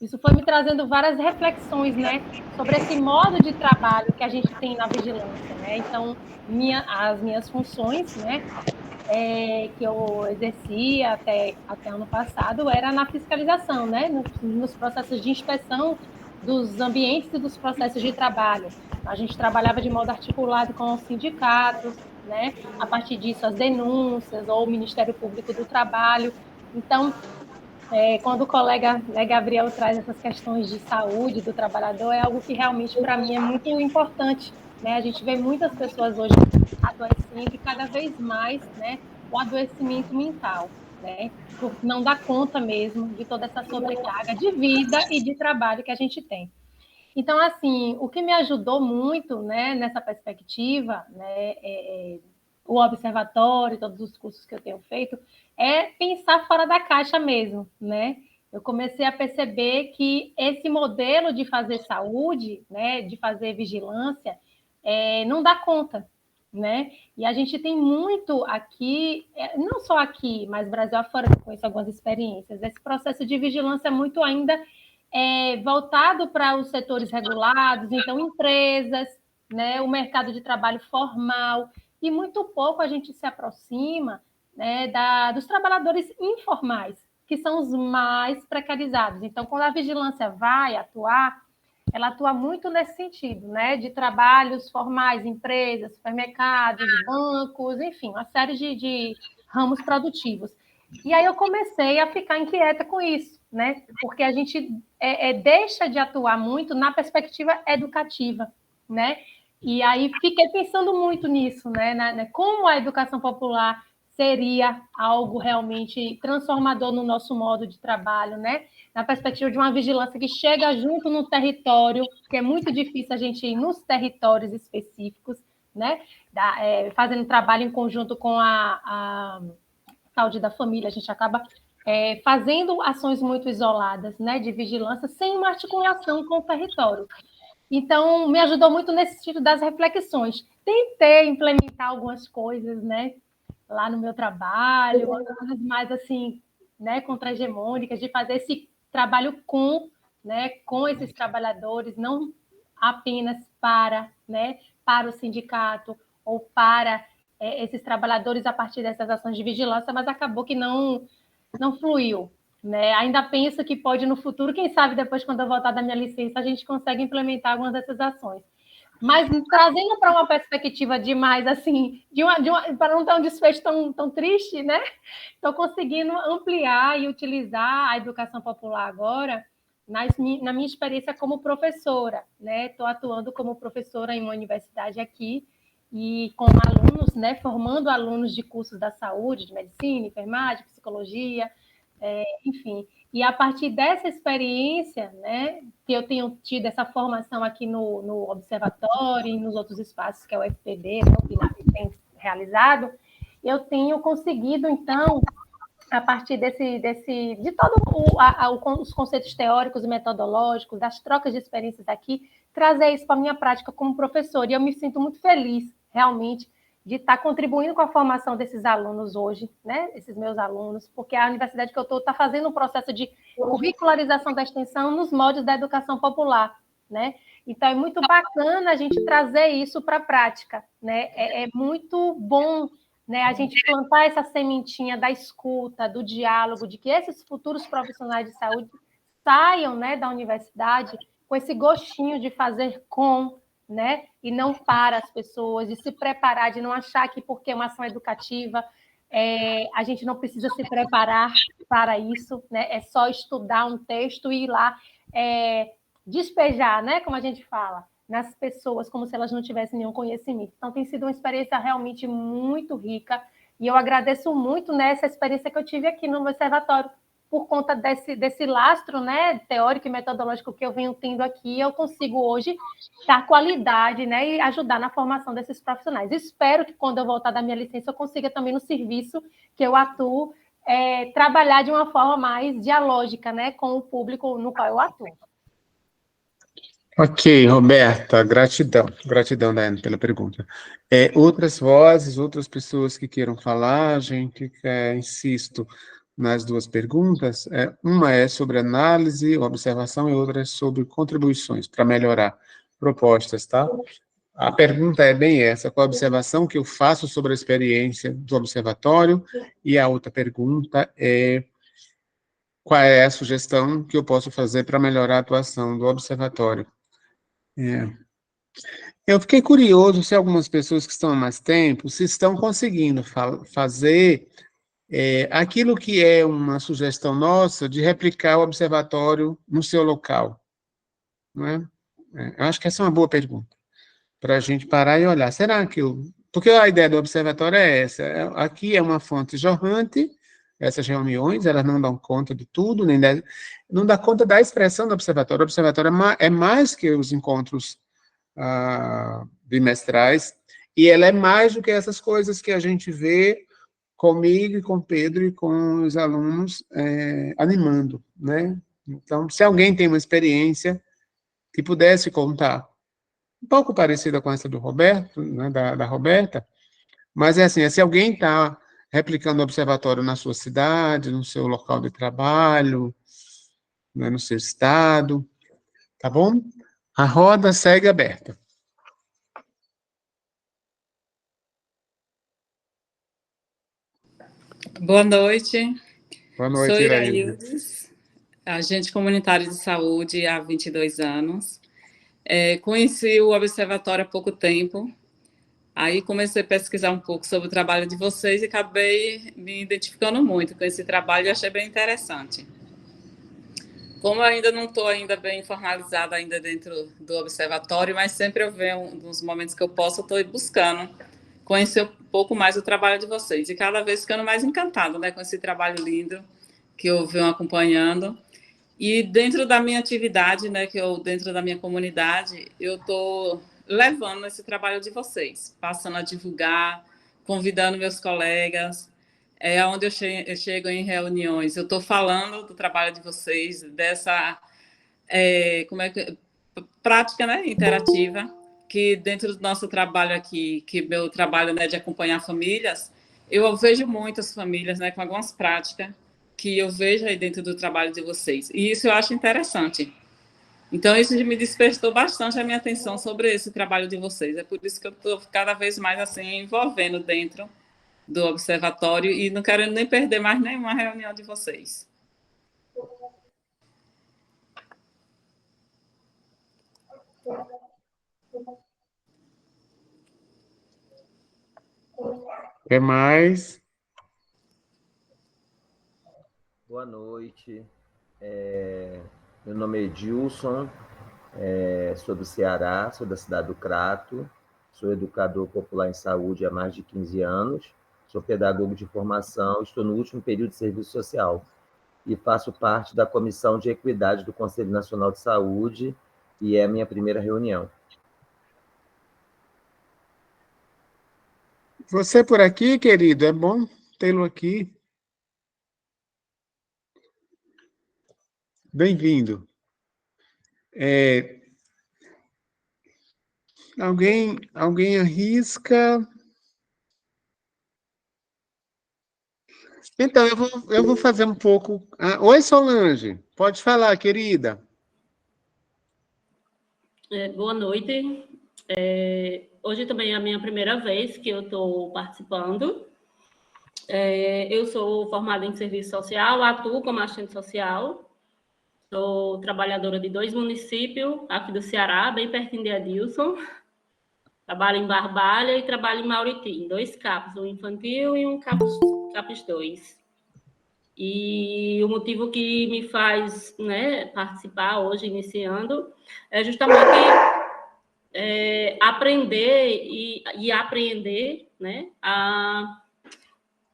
isso foi me trazendo várias reflexões, né, sobre esse modo de trabalho que a gente tem na vigilância, né? Então, as minhas funções, né, que eu exercia até ano passado era na fiscalização, né, nos processos de inspeção dos ambientes e dos processos de trabalho. A gente trabalhava de modo articulado com os sindicatos, né, a partir disso as denúncias ou o Ministério Público do Trabalho. Então, quando o colega, né, Gabriel traz essas questões de saúde do trabalhador, é algo que realmente para mim é muito importante, né? A gente vê muitas pessoas hoje adoecendo e cada vez mais, né, o adoecimento mental, né? Por não dar conta mesmo de toda essa sobrecarga de vida e de trabalho que a gente tem. Então, assim, o que me ajudou muito, né, nessa perspectiva, né, o observatório, todos os cursos que eu tenho feito, é pensar fora da caixa mesmo, né? Eu comecei a perceber que esse modelo de fazer saúde, né, de fazer vigilância, não dá conta, né? E a gente tem muito aqui, não só aqui, mas Brasil afora, que eu conheço algumas experiências, esse processo de vigilância é muito ainda voltado para os setores regulados, então empresas, né, o mercado de trabalho formal, e muito pouco a gente se aproxima, né, dos trabalhadores informais, que são os mais precarizados. Então, quando a vigilância vai atuar, ela atua muito nesse sentido, né, de trabalhos formais, empresas, supermercados, bancos, enfim, uma série de ramos produtivos. E aí eu comecei a ficar inquieta com isso, né, porque a gente deixa de atuar muito na perspectiva educativa, né, e aí fiquei pensando muito nisso, né? Como a educação popular seria algo realmente transformador no nosso modo de trabalho, né? Na perspectiva de uma vigilância que chega junto no território, que é muito difícil a gente ir nos territórios específicos, né? Fazendo trabalho em conjunto com a saúde da família, a gente acaba fazendo ações muito isoladas, né? De vigilância, sem uma articulação com o território. Então, me ajudou muito nesse sentido das reflexões. Tentei implementar algumas coisas, né, lá no meu trabalho, coisas mais assim, né, contra-hegemônicas, de fazer esse trabalho né, com esses trabalhadores, não apenas né, para o sindicato ou para esses trabalhadores a partir dessas ações de vigilância, mas acabou que não fluiu. Né? Ainda penso que pode no futuro, quem sabe depois, quando eu voltar da minha licença, a gente consegue implementar algumas dessas ações. Mas trazendo para uma perspectiva de mais assim, para não ter um desfecho tão triste, né? Estou conseguindo ampliar e utilizar a educação popular agora na minha experiência como professora, né? Estou atuando como professora em uma universidade aqui e com alunos, né? Formando alunos de cursos da saúde, de medicina, enfermagem, psicologia, enfim, e a partir dessa experiência, né, que eu tenho tido essa formação aqui no Observatório e nos outros espaços que é o FPB, né, o PNAB tem realizado, eu tenho conseguido, então, a partir de todos os conceitos teóricos e metodológicos, das trocas de experiências aqui, trazer isso para a minha prática como professora. E eu me sinto muito feliz, realmente, de estar contribuindo com a formação desses alunos hoje, né? Esses meus alunos, porque a universidade que eu estou está fazendo um processo de curricularização da extensão nos moldes da educação popular, né? Então, é muito bacana a gente trazer isso para a prática, né? É muito bom, né, a gente plantar essa sementinha da escuta, do diálogo, de que esses futuros profissionais de saúde saiam, né, da universidade com esse gostinho de fazer com, né, e não para as pessoas, de se preparar, de não achar que porque é uma ação educativa a gente não precisa se preparar para isso, né, é só estudar um texto e ir lá despejar, né, como a gente fala, nas pessoas, como se elas não tivessem nenhum conhecimento. Então, tem sido uma experiência realmente muito rica, e eu agradeço muito, né, essa experiência que eu tive aqui no Observatório, por conta desse lastro, né, teórico e metodológico que eu venho tendo aqui, eu consigo hoje dar qualidade, né, e ajudar na formação desses profissionais. Espero que, quando eu voltar da minha licença, eu consiga também, no serviço que eu atuo, trabalhar de uma forma mais dialógica, né, com o público no qual eu atuo. Ok, Roberta, gratidão, Daiane, pela pergunta. Outras vozes, outras pessoas que queiram falar, a gente insisto nas duas perguntas. Uma é sobre análise, observação, e outra é sobre contribuições para melhorar propostas, tá? A pergunta é bem essa: qual a observação que eu faço sobre a experiência do observatório? E a outra pergunta é: qual é a sugestão que eu posso fazer para melhorar a atuação do observatório? Eu fiquei curioso se algumas pessoas que estão há mais tempo, se estão conseguindo fazer aquilo que é uma sugestão nossa de replicar o observatório no seu local, não é? Eu acho que essa é uma boa pergunta, para a gente parar e olhar. Será que Porque a ideia do observatório é essa. Aqui é uma fonte jorrante, essas reuniões, elas não dão conta de tudo, não dá conta da expressão do observatório. O observatório é mais que os encontros bimestrais, e ela é mais do que essas coisas que a gente vê comigo e com o Pedro e com os alunos animando, né? Então, se alguém tem uma experiência que pudesse contar, um pouco parecida com essa do Roberto, né, da Roberta, mas é assim, se alguém está replicando o observatório na sua cidade, no seu local de trabalho, né, no seu estado, tá bom? A roda segue aberta. Boa noite. Boa noite, Sou Iraildo. Iraildes, agente comunitário de saúde há 22 anos. Conheci o Observatório há pouco tempo, aí comecei a pesquisar um pouco sobre o trabalho de vocês e acabei me identificando muito com esse trabalho e achei bem interessante. Como eu ainda não estou bem formalizada ainda dentro do Observatório, mas sempre eu venho, nos momentos que eu posso, eu estou buscando conhecer um pouco mais o trabalho de vocês. E cada vez ficando mais encantada, né, com esse trabalho lindo que eu venho acompanhando. E dentro da minha atividade, né, dentro da minha comunidade, eu estou levando esse trabalho de vocês, passando a divulgar, convidando meus colegas. Onde eu chego em reuniões, eu estou falando do trabalho de vocês, dessa prática, né, interativa, que dentro do nosso trabalho aqui, que meu trabalho, né, de acompanhar famílias, eu vejo muitas famílias, né, com algumas práticas que eu vejo aí dentro do trabalho de vocês. E isso eu acho interessante. Então, isso me despertou bastante a minha atenção sobre esse trabalho de vocês. É por isso que eu estou cada vez mais assim envolvendo dentro do observatório e não quero nem perder mais nenhuma reunião de vocês. Quer mais? Boa noite. Meu nome é Edilson, sou do Ceará, sou da cidade do Crato, sou educador popular em saúde há mais de 15 anos, sou pedagogo de formação, estou no último período de serviço social e faço parte da Comissão de Equidade do Conselho Nacional de Saúde e é a minha primeira reunião. Você por aqui, querido? É bom tê-lo aqui. Bem-vindo. Alguém arrisca? Então, eu vou fazer um pouco. Oi, Solange. Pode falar, querida. Boa noite. Hoje também é a minha primeira vez que eu estou participando. Eu sou formada em serviço social, atuo como assistente social, sou trabalhadora de 2 municípios aqui do Ceará, bem pertinho de Adilson. Trabalho em Barbalha e trabalho em Mauritim, 2 CAPs, um infantil e um CAPS 2. E o motivo que me faz, né, participar hoje, iniciando, é justamente aprender e apreender, né,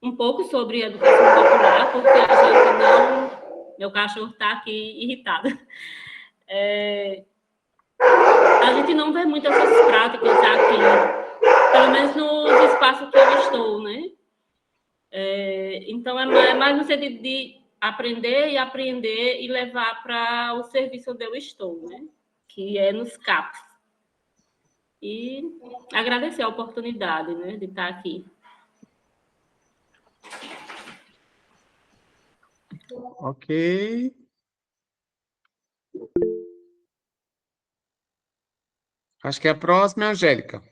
um pouco sobre educação popular, porque a gente não... Meu cachorro está aqui irritado. A gente não vê muito essas práticas aqui, pelo menos nos espaços que eu estou, né? Então, é mais no sentido de aprender e apreender e levar para o serviço onde eu estou, né? Que é nos CAPs. E agradecer a oportunidade, né, de estar aqui. Ok. Acho que a próxima é a Angélica.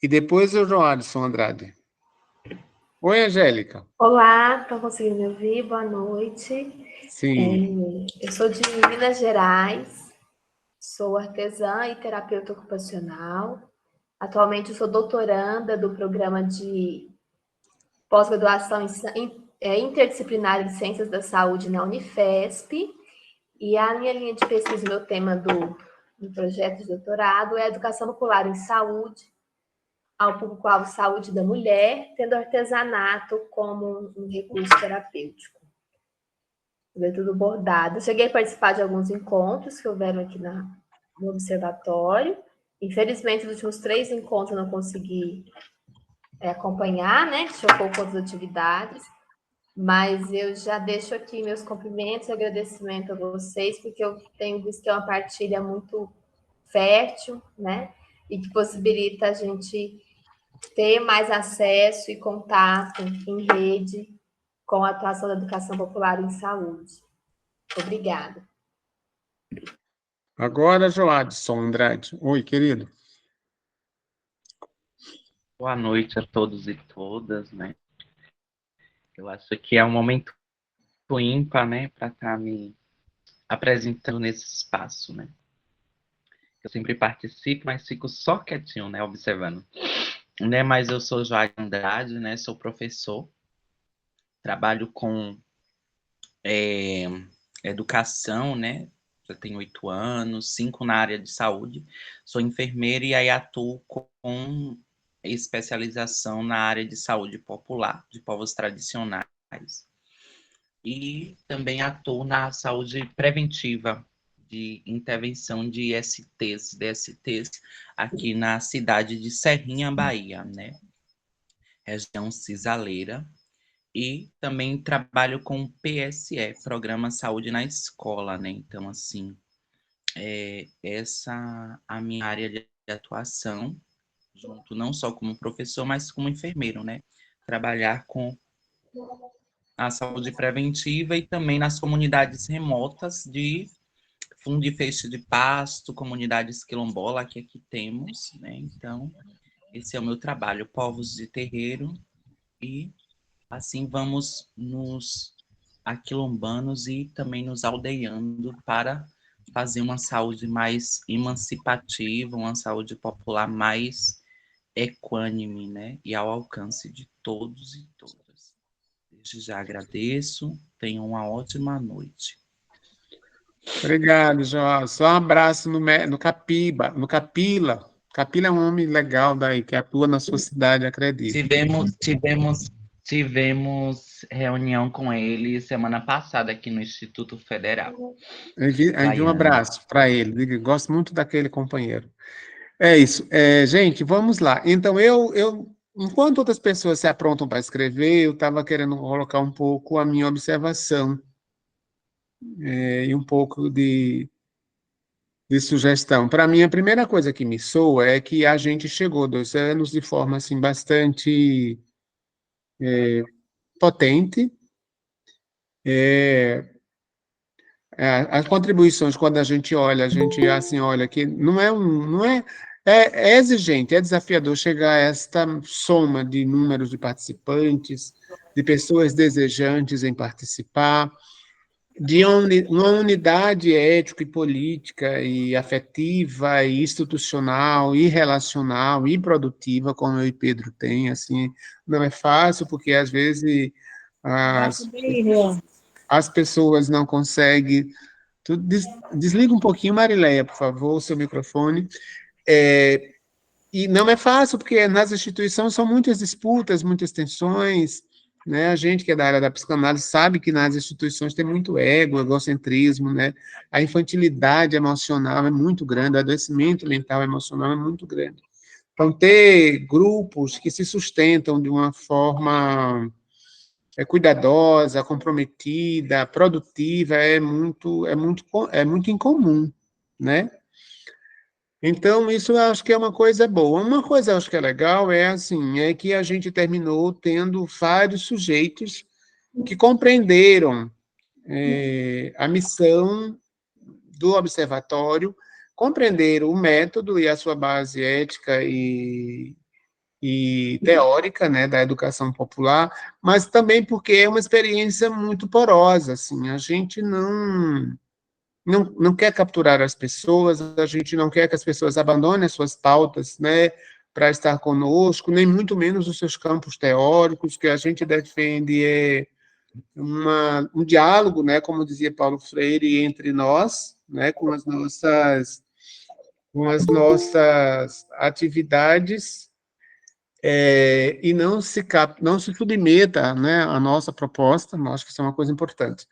E depois o Joadson Andrade. Oi, Angélica. Olá, estão conseguindo me ouvir? Boa noite. Sim. Eu sou de Minas Gerais, sou artesã e terapeuta ocupacional. Atualmente eu sou doutoranda do programa de pós-graduação interdisciplinar em Ciências da Saúde na Unifesp. E a minha linha de pesquisa, meu tema do projeto de doutorado é Educação Popular em Saúde, ao público-alvo saúde da mulher, tendo artesanato como um recurso terapêutico. Sobretudo bordado. Eu cheguei a participar de alguns encontros que houveram aqui no observatório. Infelizmente, nos últimos 3 encontros eu não consegui acompanhar, né? Que chocou com as atividades. Mas eu já deixo aqui meus cumprimentos e agradecimento a vocês, porque eu tenho visto que é uma partilha muito fértil, né? E que possibilita a gente ter mais acesso e contato em rede com a atuação da educação popular em saúde. Obrigada. Agora, Joadson Andrade. Oi, querido. Boa noite a todos e todas, né? Eu acho que é um momento ímpar, né, para estar me apresentando nesse espaço, né? Eu sempre participo, mas fico só quietinho, né, observando. Né, mas eu sou Joadson Andrade, né, sou professor, trabalho com educação, né, já tenho 8 anos, 5 na área de saúde, sou enfermeira e aí atuo com especialização na área de saúde popular, de povos tradicionais. E também atuo na saúde preventiva, de intervenção de DSTs, aqui na cidade de Serrinha, Bahia, né? Região Cisaleira. E também trabalho com PSE, Programa Saúde na Escola, né? Então, assim, essa a minha área de atuação, junto não só como professor, mas como enfermeiro, né? Trabalhar com a saúde preventiva e também nas comunidades remotas de Fundo de Feixe de Pasto, comunidades quilombola que aqui temos, né? Então, esse é o meu trabalho, povos de terreiro, e assim vamos nos aquilombanos e também nos aldeando para fazer uma saúde mais emancipativa, uma saúde popular mais equânime, né? E ao alcance de todos e todas. Desde já agradeço, tenham uma ótima noite. Obrigado, João. Só um abraço no Capila. Capila é um homem legal daí, que atua na sua cidade, acredito. Tivemos reunião com ele semana passada aqui no Instituto Federal. Envie um abraço para ele. Gosto muito daquele companheiro. É isso. Gente, vamos lá. Então, enquanto outras pessoas se aprontam para escrever, eu estava querendo colocar um pouco a minha observação e um pouco de sugestão. Para mim, a primeira coisa que me soa é que a gente chegou 2 anos de forma assim bastante potente. As contribuições, quando a gente olha que é exigente, é desafiador chegar a esta soma de números de participantes, de pessoas desejantes em participar, de uma unidade ética e política e afetiva e institucional e relacional e produtiva, como eu e Pedro tem, assim, não é fácil, porque às vezes as pessoas não conseguem. Desliga um pouquinho, Marileia, por favor, o seu microfone. E não é fácil, porque nas instituições são muitas disputas, muitas tensões, né? A gente que é da área da psicanálise sabe que nas instituições tem muito ego, egocentrismo, né? A infantilidade emocional é muito grande, o adoecimento mental emocional é muito grande. Então, ter grupos que se sustentam de uma forma cuidadosa, comprometida, produtiva, é muito incomum, né? Então, isso eu acho que é uma coisa boa. Uma coisa eu acho que é legal é que a gente terminou tendo vários sujeitos que compreenderam a missão do observatório, compreenderam o método e a sua base ética e teórica, né, da educação popular, mas também porque é uma experiência muito porosa, assim, a gente não quer capturar as pessoas, a gente não quer que as pessoas abandonem as suas pautas, né, para estar conosco, nem muito menos os seus campos teóricos, que a gente defende um diálogo, né, como dizia Paulo Freire, entre nós, né, com as nossas atividades, e não se submeta, né, à nossa proposta. Eu acho que isso é uma coisa importante.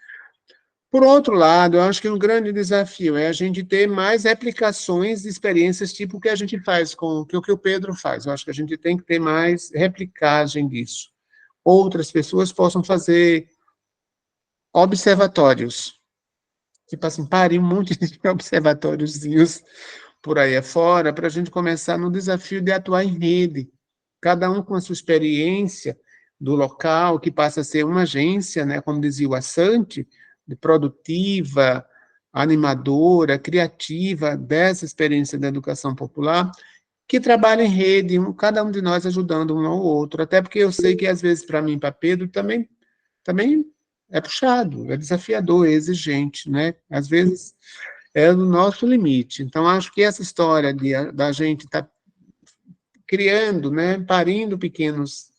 Por outro lado, eu acho que um grande desafio é a gente ter mais replicações de experiências tipo o que a gente faz o que o Pedro faz. Eu acho que a gente tem que ter mais replicagem disso. Outras pessoas possam fazer observatórios, tipo assim, parir um monte de observatóriozinhos por aí afora, para a gente começar no desafio de atuar em rede, cada um com a sua experiência do local, que passa a ser uma agência, né, como dizia o Assante, produtiva, animadora, criativa dessa experiência da educação popular, que trabalha em rede, cada um de nós ajudando um ao outro, até porque eu sei que às vezes para mim, para Pedro, também é puxado, é desafiador, é exigente, né? Às vezes é no nosso limite. Então, acho que essa história da gente estar criando, né, parindo pequenas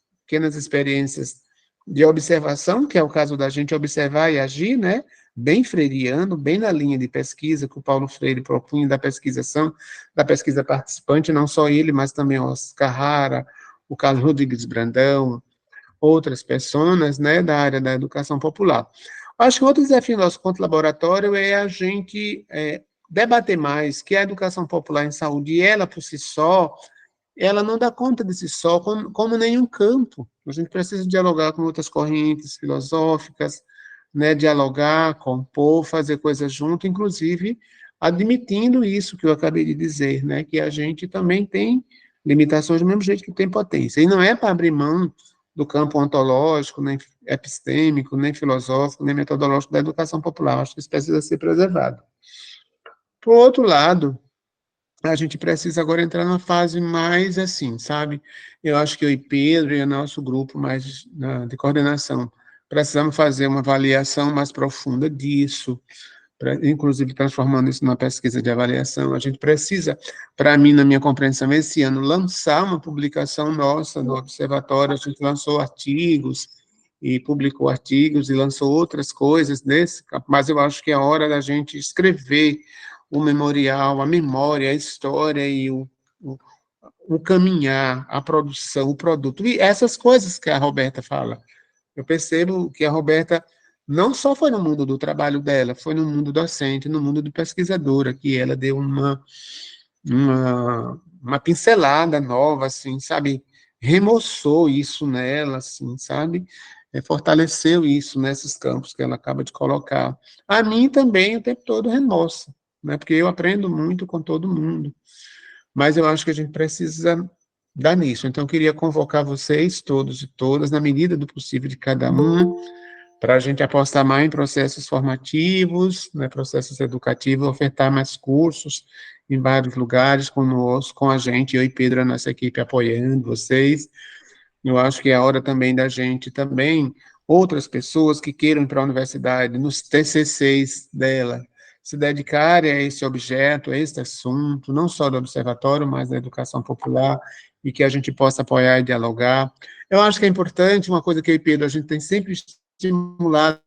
experiências de observação, que é o caso da gente observar e agir, né, bem freiriano, bem na linha de pesquisa que o Paulo Freire propunha da pesquisa participante, não só ele, mas também o Oscar Hara, o Carlos Rodrigues Brandão, outras pessoas, né, da área da educação popular. Acho que outro desafio nosso quanto laboratório é a gente debater mais que a educação popular em saúde, ela por si só, ela não dá conta de si só, como nenhum campo. A gente precisa dialogar com outras correntes filosóficas, né, dialogar, compor, fazer coisas junto, inclusive admitindo isso que eu acabei de dizer, né, que a gente também tem limitações do mesmo jeito que tem potência. E não é para abrir mão do campo ontológico, nem epistêmico, nem filosófico, nem metodológico da educação popular. Acho que isso precisa ser preservado. Por outro lado, a gente precisa agora entrar numa fase mais assim, sabe? Eu acho que eu e Pedro e o nosso grupo mais de coordenação precisamos fazer uma avaliação mais profunda disso, inclusive transformando isso numa pesquisa de avaliação. A gente precisa, para mim, na minha compreensão, esse ano, lançar uma publicação nossa no Observatório. A gente lançou artigos e publicou artigos e lançou outras coisas nesse campo, mas eu acho que é hora da gente escrever o memorial, a memória, a história e o caminhar, a produção, o produto. E essas coisas que a Roberta fala. Eu percebo que a Roberta não só foi no mundo do trabalho dela, foi no mundo docente, no mundo de pesquisadora, que ela deu uma pincelada nova, assim, sabe? Remoçou isso nela, assim, sabe? fortaleceu isso nesses campos que ela acaba de colocar. A mim também, o tempo todo, remorso, né? Porque eu aprendo muito com todo mundo, mas eu acho que a gente precisa dar nisso. Então, eu queria convocar vocês, todos e todas, na medida do possível de cada um, para a gente apostar mais em processos formativos, né, processos educativos, ofertar mais cursos em vários lugares conosco, com a gente, eu e Pedro, a nossa equipe, apoiando vocês. Eu acho que é a hora também da gente também, outras pessoas que queiram ir para a universidade, nos TCCs dela, se dedicarem a esse objeto, a esse assunto, não só do observatório, mas da educação popular, e que a gente possa apoiar e dialogar. Eu acho que é importante, uma coisa que eu e Pedro, a gente tem sempre estimulado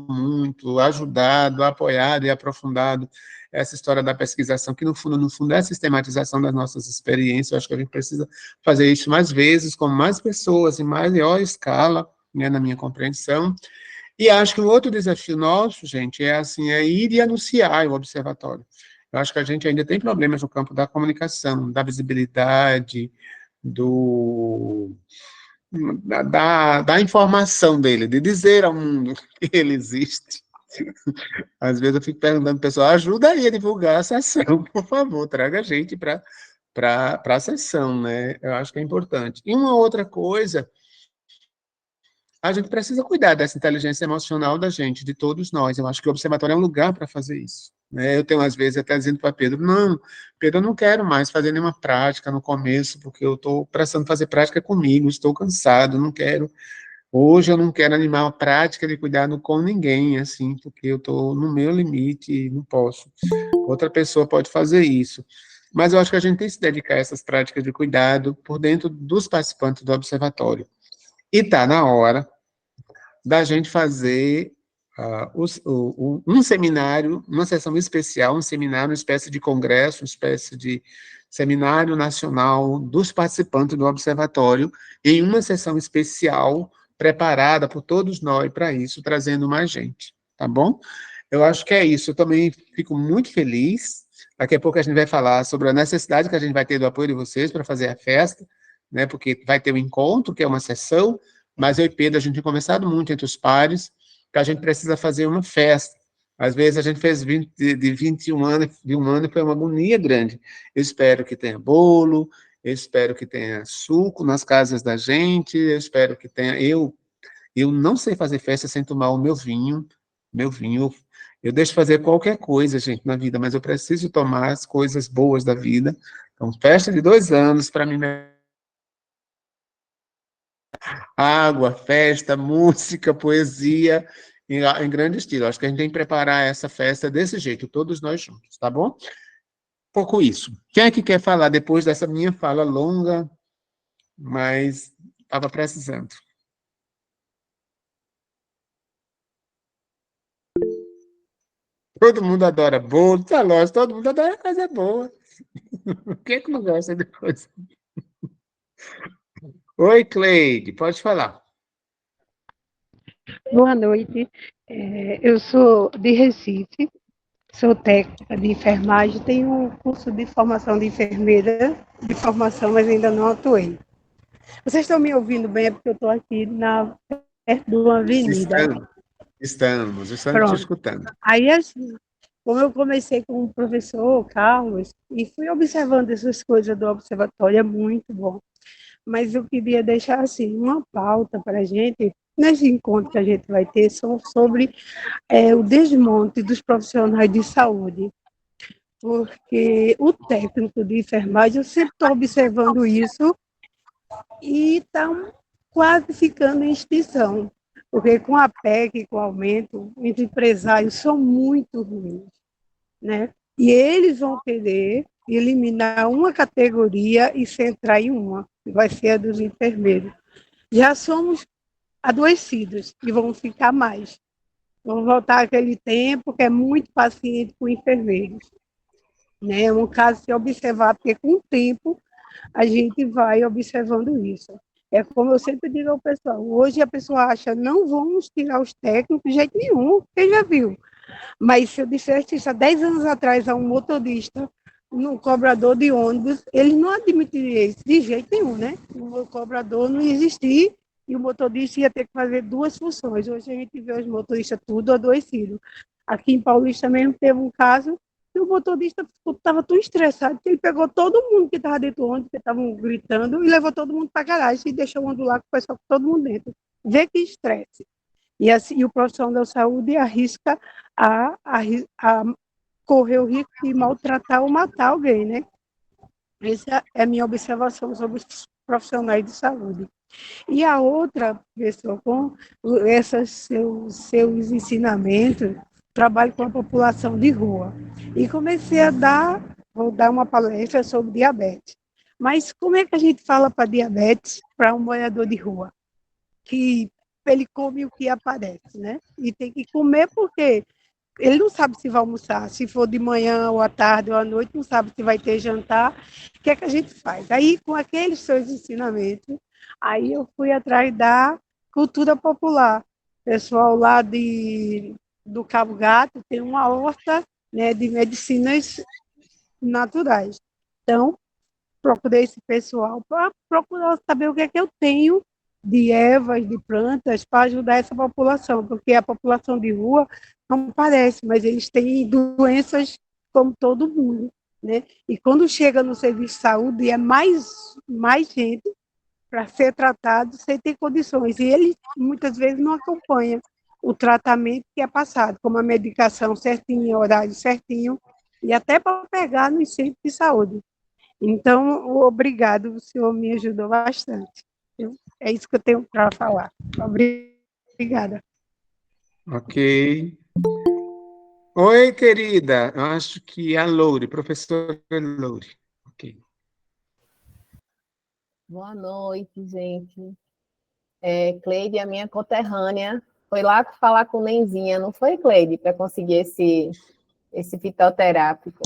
muito, ajudado, apoiado e aprofundado essa história da pesquisação, que no fundo é a sistematização das nossas experiências. Eu acho que a gente precisa fazer isso mais vezes, com mais pessoas, em maior escala, né, na minha compreensão. E acho que um outro desafio nosso, gente, é ir e anunciar o observatório. Eu acho que a gente ainda tem problemas no campo da comunicação, da visibilidade, da informação dele, de dizer ao mundo que ele existe. Às vezes eu fico perguntando, pessoal, ajuda aí a divulgar a sessão, por favor, traga a gente para a sessão, né? Eu acho que é importante. E uma outra coisa, a gente precisa cuidar dessa inteligência emocional da gente, de todos nós. Eu acho que o observatório é um lugar para fazer isso, né? Eu tenho, às vezes, até dizendo para Pedro, não, Pedro, eu não quero mais fazer nenhuma prática no começo, porque eu estou precisando fazer prática comigo, estou cansado, não quero. Hoje eu não quero animar a prática de cuidado com ninguém, assim, porque eu estou no meu limite e não posso. Outra pessoa pode fazer isso. Mas eu acho que a gente tem que se dedicar a essas práticas de cuidado por dentro dos participantes do observatório. E está na hora da gente fazer um seminário, uma sessão especial, um seminário, uma espécie de congresso, uma espécie de seminário nacional dos participantes do observatório, em uma sessão especial preparada por todos nós para isso, trazendo mais gente, tá bom? Eu acho que é isso. Eu também fico muito feliz. Daqui a pouco a gente vai falar sobre a necessidade que a gente vai ter do apoio de vocês para fazer a festa, né? Porque vai ter um encontro, que é uma sessão, mas eu e Pedro, a gente tem conversado muito entre os pares, que a gente precisa fazer uma festa. Às vezes a gente fez de 21 anos, de um ano, foi uma agonia grande. Eu espero que tenha bolo, eu espero que tenha suco nas casas da gente, eu espero que tenha... Eu não sei fazer festa sem tomar o meu vinho, eu deixo fazer qualquer coisa, gente, na vida, mas eu preciso tomar as coisas boas da vida. Então, festa de 2 anos, para mim, água, festa, música, poesia, em grande estilo. Acho que a gente tem que preparar essa festa desse jeito, todos nós juntos, tá bom? Pouco isso. Quem é que quer falar depois dessa minha fala longa, mas estava precisando? Todo mundo adora bolo, tá lógico, todo mundo adora coisa boa. Quem é que não gosta de coisa? Oi, Cleide, pode falar. Boa noite. Eu sou de Recife, sou técnica de enfermagem, tenho um curso de formação de enfermeira, de formação, mas ainda não atuei. Vocês estão me ouvindo bem? É porque eu estou aqui perto de uma avenida. Estamos te escutando. Aí, assim, como eu comecei com o professor Carlos, e fui observando essas coisas do observatório, é muito bom. Mas eu queria deixar, assim, uma pauta para a gente, nesse encontro que a gente vai ter, sobre o desmonte dos profissionais de saúde. Porque o técnico de enfermagem, eu sempre estou observando isso, e está quase ficando em extinção. Porque com a PEC, com o aumento, os empresários são muito ruins, né? E eles vão querer eliminar uma categoria e centrar em uma, que vai ser a dos enfermeiros. Já somos adoecidos e vamos ficar mais. Vamos voltar àquele tempo que é muito paciente com enfermeiros. Né? É um caso de observar, porque com o tempo a gente vai observando isso. É como eu sempre digo ao pessoal, hoje a pessoa acha, não vamos tirar os técnicos de jeito nenhum, quem já viu. Mas se eu dissesse isso há 10 anos atrás a um motorista, um cobrador de ônibus, ele não admitiria isso de jeito nenhum, né? O cobrador não existir e o motorista ia ter que fazer 2 funções. Hoje a gente vê os motoristas tudo adoecido. Aqui em Paulista mesmo teve um caso que o motorista estava tão estressado que ele pegou todo mundo que estava dentro do ônibus, que estavam gritando, e levou todo mundo para a garagem e deixou o ônibus lá com o pessoal, com todo mundo dentro. Vê que estresse. E assim, e o profissional da saúde arrisca a correr o risco de maltratar ou matar alguém, né? Essa é a minha observação sobre os profissionais de saúde. E a outra, pessoa, com esses seus ensinamentos, trabalho com a população de rua. E comecei vou dar uma palestra sobre diabetes. Mas como é que a gente fala para diabetes para um morador de rua? Que ele come o que aparece, né? E tem que comer porque ele não sabe se vai almoçar, se for de manhã ou à tarde ou à noite, não sabe se vai ter jantar. O que é que a gente faz? Aí, com aqueles seus ensinamentos, aí eu fui atrás da cultura popular. Pessoal lá do Cabo Gato tem uma horta, né, de medicinas naturais. Então, procurei esse pessoal para procurar saber o que é que eu tenho de ervas, de plantas, para ajudar essa população, porque a população de rua não parece, mas eles têm doenças como todo mundo, né? E quando chega no serviço de saúde, é mais gente para ser tratado sem ter condições. E eles, muitas vezes, não acompanham o tratamento que é passado, como a medicação certinha, horário certinho, e até para pegar no centro de saúde. Então, obrigado, o senhor me ajudou bastante. É isso que eu tenho para falar. Obrigada. Ok. Oi, querida. Eu acho que a Loure, professora Loure. Ok. Boa noite, gente. Cleide, a minha conterrânea, foi lá falar com Nenzinha, não foi, Cleide, para conseguir esse fitoterápico?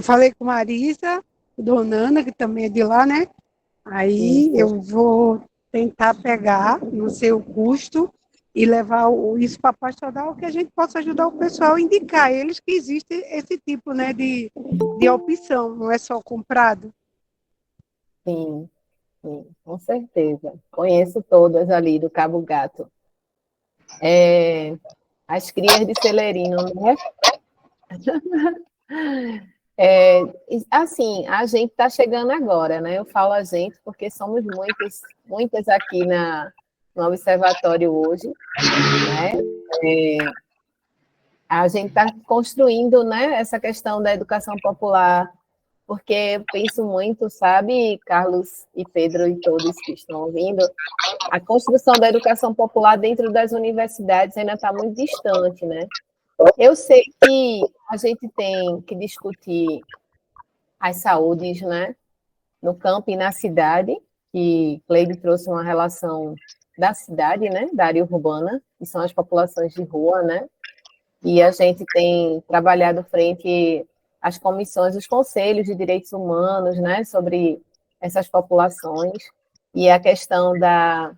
Falei com Marisa, Dona Ana, que também é de lá, né? Aí Isso. eu vou tentar pegar, não sei o custo, e levar isso para pastoral, que a gente possa ajudar o pessoal a indicar eles que existe esse tipo, né, de opção, não é só comprado. Sim, com certeza. Conheço todas ali do Cabo Gato. As crias de celerino, né? Assim, a gente está chegando agora, né? Eu falo a gente porque somos muitas aqui no observatório hoje, né? A gente está construindo, né, essa questão da educação popular, porque eu penso muito, sabe, Carlos e Pedro e todos que estão ouvindo, a construção da educação popular dentro das universidades ainda está muito distante, né? Eu sei que a gente tem que discutir as saúdes, né, no campo e na cidade, que Cleide trouxe uma relação da cidade, né, da área urbana, que são as populações de rua, né, e a gente tem trabalhado frente às comissões, os conselhos de direitos humanos, né, sobre essas populações, e a questão da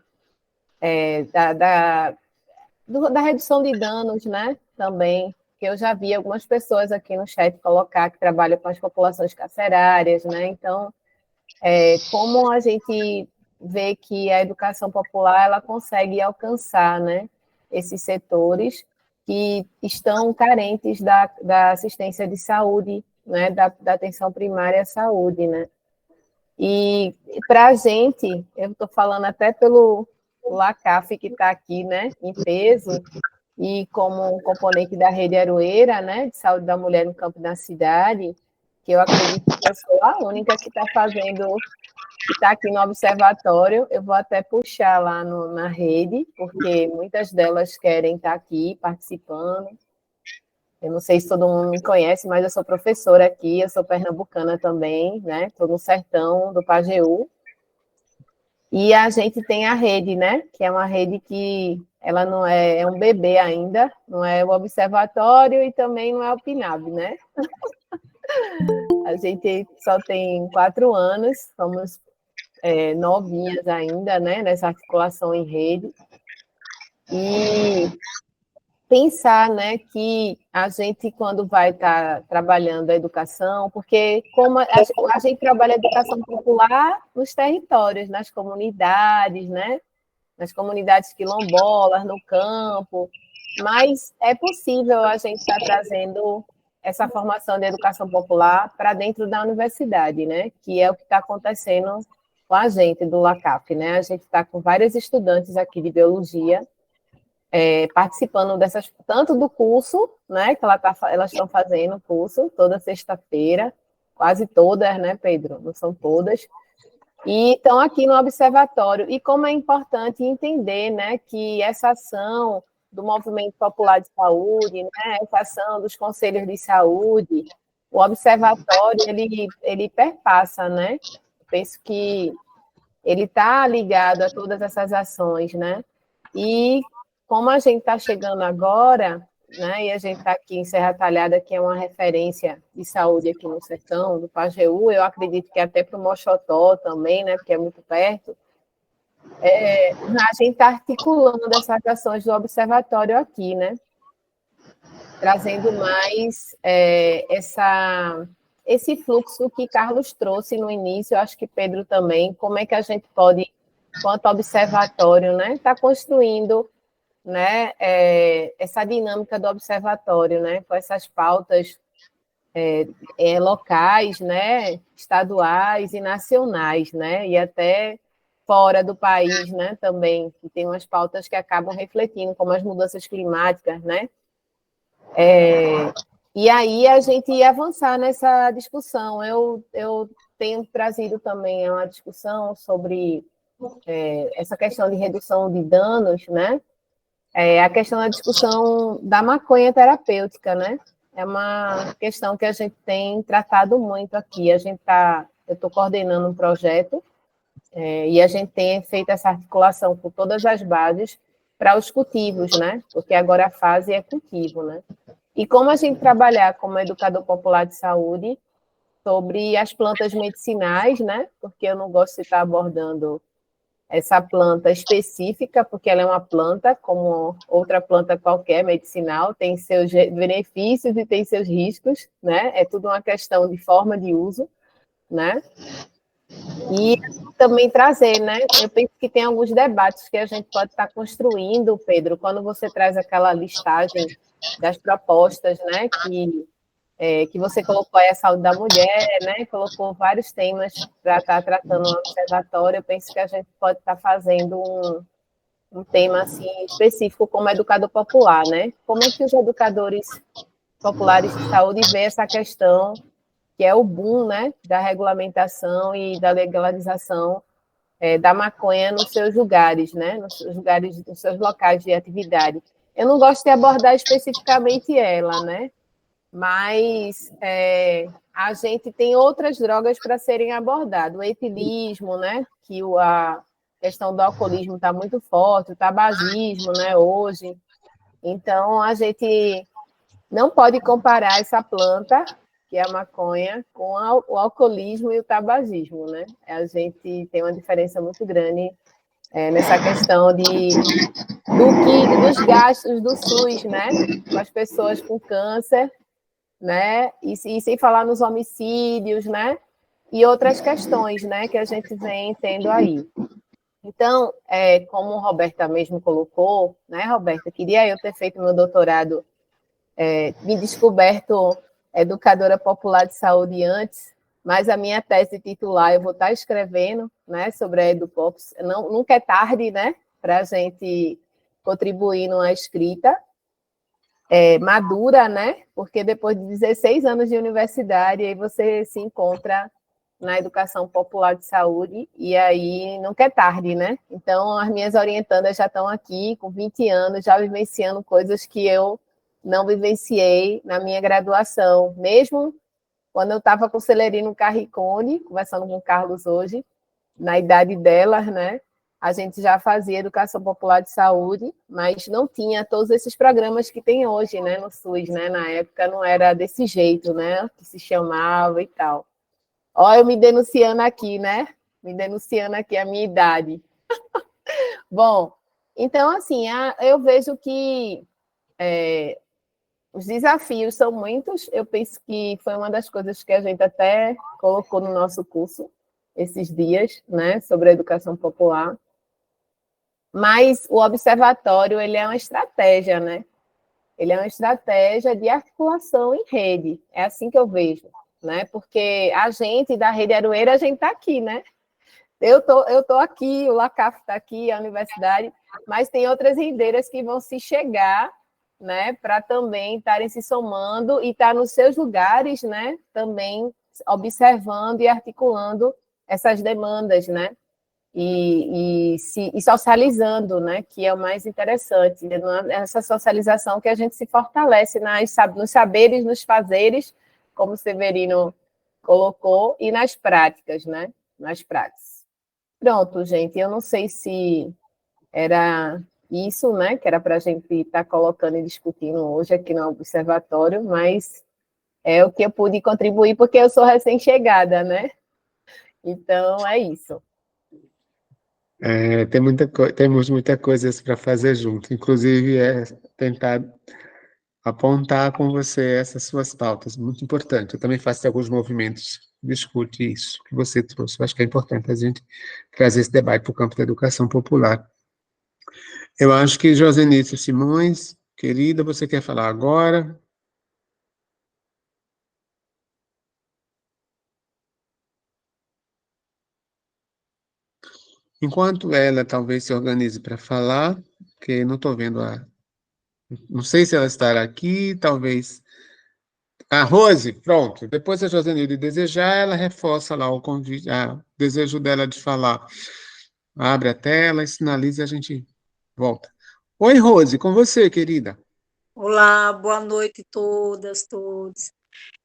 redução de danos, né, também, que eu já vi algumas pessoas aqui no chat colocar que trabalham com as populações carcerárias, né, então, como a gente vê que a educação popular, ela consegue alcançar, né, esses setores que estão carentes da assistência de saúde, né, da atenção primária à saúde, né, e para a gente, eu estou falando até pelo LACAF que está aqui, né, em peso, e como um componente da Rede Aroeira, né, de saúde da mulher no campo da cidade, que eu acredito que eu sou a única que está fazendo, que está aqui no observatório. Eu vou até puxar lá na rede, porque muitas delas querem estar aqui participando. Eu não sei se todo mundo me conhece, mas eu sou professora aqui, eu sou pernambucana também, né, estou no sertão do Pajeú. E a gente tem a rede, né, que é uma rede que ela não é um bebê ainda, não é o observatório e também não é o PNAB, né? A gente só tem 4 anos, somos novinhas ainda, né, nessa articulação em rede. E pensar, né, que a gente, quando vai estar trabalhando a educação, porque como a gente trabalha a educação popular nos territórios, nas comunidades, né, nas comunidades quilombolas, no campo, mas é possível a gente estar trazendo essa formação de educação popular para dentro da universidade, né? Que é o que está acontecendo com a gente do LACAF, né? A gente está com vários estudantes aqui de biologia participando dessas, tanto do curso, né? Que elas estão fazendo o curso toda sexta-feira, quase todas, né, Pedro? Não são todas. E estão aqui no observatório. E como é importante entender, né, que essa ação do Movimento Popular de Saúde, né, essa ação dos conselhos de saúde, o observatório, ele perpassa, né? Eu penso que ele está ligado a todas essas ações, né? E como a gente está chegando agora, né, e a gente está aqui em Serra Talhada, que é uma referência de saúde aqui no sertão, do Pajeú, eu acredito que até para o Moxotó também, né, porque é muito perto, a gente está articulando essas ações do observatório aqui, né, trazendo mais esse fluxo que Carlos trouxe no início, eu acho que Pedro também, como é que a gente pode, quanto observatório, né, estar construindo, né, essa dinâmica do observatório, né, com essas pautas locais, né, estaduais e nacionais, né, e até fora do país, né, também, que tem umas pautas que acabam refletindo, como as mudanças climáticas, né, e aí a gente ia avançar nessa discussão. Eu tenho trazido também uma discussão sobre essa questão de redução de danos, né, a questão da discussão da maconha terapêutica, né? É uma questão que a gente tem tratado muito aqui. Eu estou coordenando um projeto e a gente tem feito essa articulação com todas as bases para os cultivos, né? Porque agora a fase é cultivo, né? E como a gente trabalhar como educador popular de saúde sobre as plantas medicinais, né? Porque eu não gosto de estar abordando essa planta específica, porque ela é uma planta, como outra planta qualquer, medicinal, tem seus benefícios e tem seus riscos, né? É tudo uma questão de forma de uso, né? E também trazer, né? Eu penso que tem alguns debates que a gente pode estar construindo, Pedro, quando você traz aquela listagem das propostas, né? Que você colocou aí a saúde da mulher, né? Colocou vários temas para estar tratando no observatório. Eu penso que a gente pode estar fazendo um tema assim específico como educador popular, né? Como é que os educadores populares de saúde vê essa questão que é o boom, né? Da regulamentação e da legalização da maconha nos seus lugares, né? Nos seus lugares, nos seus locais de atividade. Eu não gosto de abordar especificamente ela, né? Mas a gente tem outras drogas para serem abordadas. O etilismo, né? Que a questão do alcoolismo está muito forte, o tabagismo, né? Hoje. Então, a gente não pode comparar essa planta, que é a maconha, com o alcoolismo e o tabagismo, né? A gente tem uma diferença muito grande nessa questão dos gastos do SUS, né? Com as pessoas com câncer, né? E sem falar nos homicídios, né? E outras questões, né? Que a gente vem tendo aí. Então, como a Roberta mesmo colocou, né, Roberta? Queria eu ter feito meu doutorado, me descoberto educadora popular de saúde antes, mas a minha tese titular eu vou estar escrevendo, né? Sobre a EduPops. Nunca é tarde, né? Para a gente contribuir numa escrita. Madura, né? Porque depois de 16 anos de universidade, aí você se encontra na educação popular de saúde, e aí nunca é tarde, né? Então, as minhas orientandas já estão aqui com 20 anos, já vivenciando coisas que eu não vivenciei na minha graduação. Mesmo quando eu estava com o Celerino Carricone, conversando com o Carlos hoje, na idade delas, né? A gente já fazia educação popular de saúde, mas não tinha todos esses programas que tem hoje, né, no SUS, né? Na época não era desse jeito, né? Que se chamava e tal. Ó, eu me denunciando aqui, né? Me denunciando aqui a minha idade. Bom, então, assim, eu vejo que os desafios são muitos. Eu penso que foi uma das coisas que a gente até colocou no nosso curso esses dias, né? Sobre a educação popular. Mas o observatório, ele é uma estratégia, né? Ele é uma estratégia de articulação em rede. É assim que eu vejo, né? Porque a gente da Rede Aroeira, a gente está aqui, né? Eu tô aqui, o LACAF está aqui, a universidade, mas tem outras rendeiras que vão se chegar, né? Para também estarem se somando e estar nos seus lugares, né? Também observando e articulando essas demandas, né? E socializando, né? Que é o mais interessante, né? Essa socialização que a gente se fortalece nos saberes, nos fazeres, como o Severino colocou, e nas práticas, né? Nas práticas. Pronto, gente, eu não sei se era isso, né? Que era para a gente estar colocando e discutindo hoje aqui no Observatório, mas é o que eu pude contribuir, porque eu sou recém-chegada, né? Então, é isso. Temos muita coisa para fazer junto, inclusive tentar apontar com você essas suas pautas, muito importante. Eu também faço alguns movimentos, discute isso que você trouxe. Eu acho que é importante a gente trazer esse debate para o campo da educação popular. Eu acho que Josenice Simões, querida, você quer falar agora? Enquanto ela talvez se organize para falar, que não estou vendo não sei se ela estará aqui, talvez. A Rose, pronto. Depois a Josenilde desejar, ela reforça lá o convite, o desejo dela de falar. Abre a tela e sinaliza e a gente volta. Oi, Rose, com você, querida. Olá, boa noite todas, todos.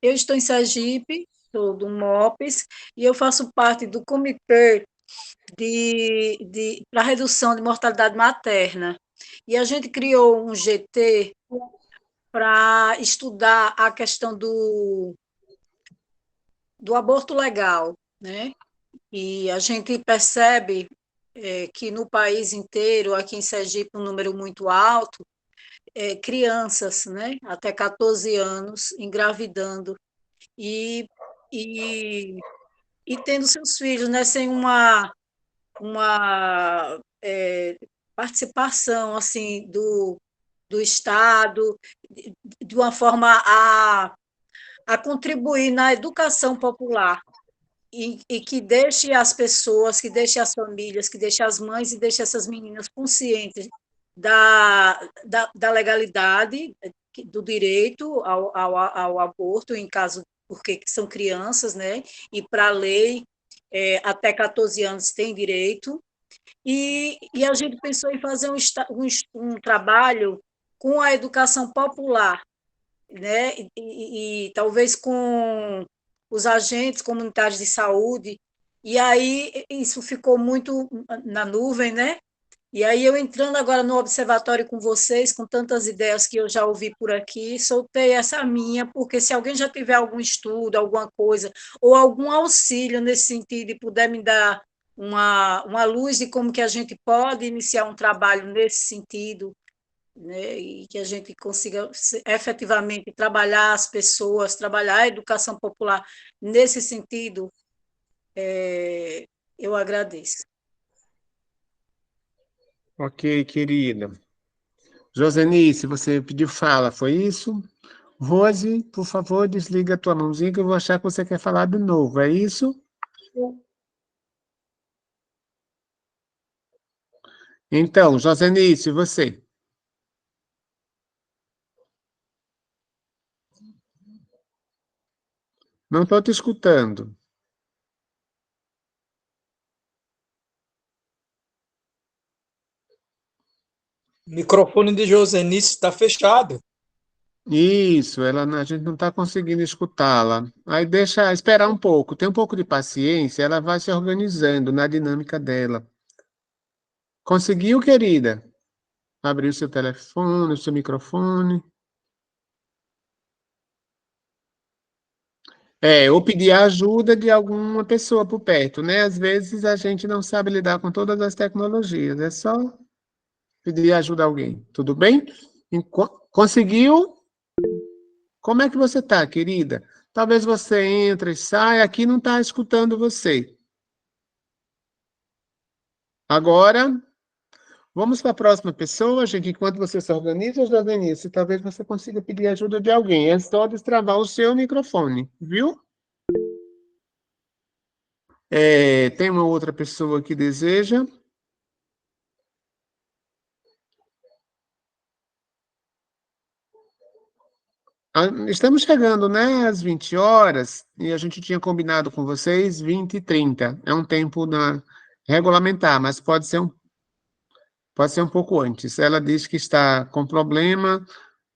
Eu estou em Sergipe, sou do MOPES, e eu faço parte do Comitê para redução de mortalidade materna. E a gente criou um GT para estudar a questão do aborto legal, né? E a gente percebe que no país inteiro, aqui em Sergipe, um número muito alto, crianças, né, até 14 anos, engravidando e, e, e tendo seus filhos, né, sem uma participação assim do Estado, de uma forma a contribuir na educação popular. E que deixe as pessoas, que deixe as famílias, que deixe as mães e deixe essas meninas conscientes da legalidade, do direito ao aborto, em caso, porque são crianças, né? E para a lei, até 14 anos tem direito. E a gente pensou em fazer um trabalho com a educação popular, né? E talvez com os agentes comunitários de saúde, e aí isso ficou muito na nuvem, né? E aí eu entrando agora no observatório com vocês, com tantas ideias que eu já ouvi por aqui, soltei essa minha, porque se alguém já tiver algum estudo, alguma coisa, ou algum auxílio nesse sentido e puder me dar uma luz de como que a gente pode iniciar um trabalho nesse sentido, né, e que a gente consiga efetivamente trabalhar as pessoas, trabalhar a educação popular nesse sentido, eu agradeço. Ok, querida. Josenice, você pediu fala, foi isso? Rose, por favor, desliga a tua mãozinha que eu vou achar que você quer falar de novo, é isso? Então, Josenice, você. Não estou te escutando. O microfone de Josenice está fechado. Isso, a gente não está conseguindo escutá-la. Aí deixa esperar um pouco, tem um pouco de paciência, ela vai se organizando na dinâmica dela. Conseguiu, querida? Abrir o seu telefone, o seu microfone. Ou pedir a ajuda de alguma pessoa por perto, né? Às vezes a gente não sabe lidar com todas as tecnologias, é só pedir ajuda a alguém. Tudo bem? Conseguiu? Como é que você está, querida? Talvez você entre e saia, aqui não está escutando você. Agora, Vamos para a próxima pessoa, gente. Enquanto você se organiza, Josenice, talvez você consiga pedir ajuda de alguém. É só destravar o seu microfone, viu? Tem uma outra pessoa que deseja? Estamos chegando, né, às 20 horas, e a gente tinha combinado com vocês 20h30. É um tempo regulamentar, mas pode ser um pouco antes. Ela diz que está com problema.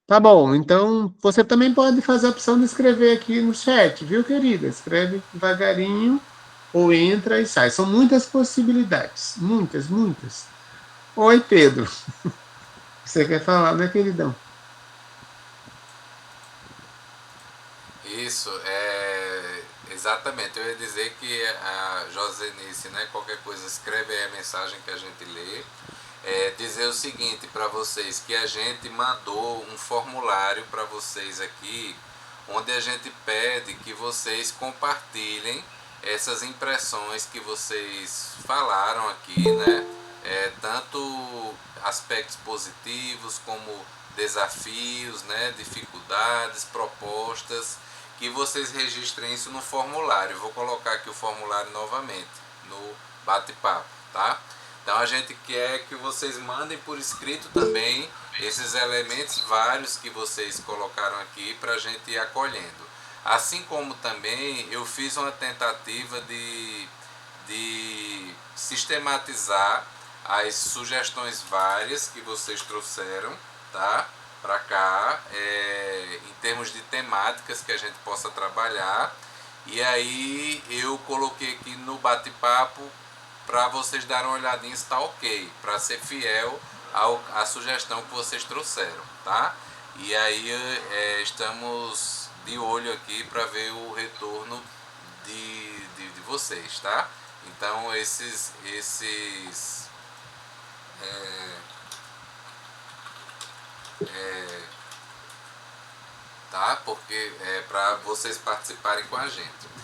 Tá bom, então você também pode fazer a opção de escrever aqui no chat, viu, querida? Escreve devagarinho, ou entra e sai. São muitas possibilidades. Muitas, muitas. Oi, Pedro. Você quer falar, né, queridão? Isso, exatamente. Eu ia dizer que a Josenice, né, qualquer coisa, escreve aí a mensagem que a gente lê. Dizer o seguinte para vocês, que a gente mandou um formulário para vocês aqui, onde a gente pede que vocês compartilhem essas impressões que vocês falaram aqui, né? Tanto aspectos positivos como desafios, né? Dificuldades, propostas, que vocês registrem isso no formulário. Eu vou colocar aqui o formulário novamente no bate-papo, tá? Então a gente quer que vocês mandem por escrito também esses elementos vários que vocês colocaram aqui para a gente ir acolhendo. Assim como também eu fiz uma tentativa de sistematizar as sugestões várias que vocês trouxeram, tá? Para cá, em termos de temáticas que a gente possa trabalhar. E aí eu coloquei aqui no bate-papo para vocês darem uma olhadinha se está ok, para ser fiel à sugestão que vocês trouxeram, tá? E aí estamos de olho aqui para ver o retorno de vocês, tá? Então tá? Porque para vocês participarem com a gente.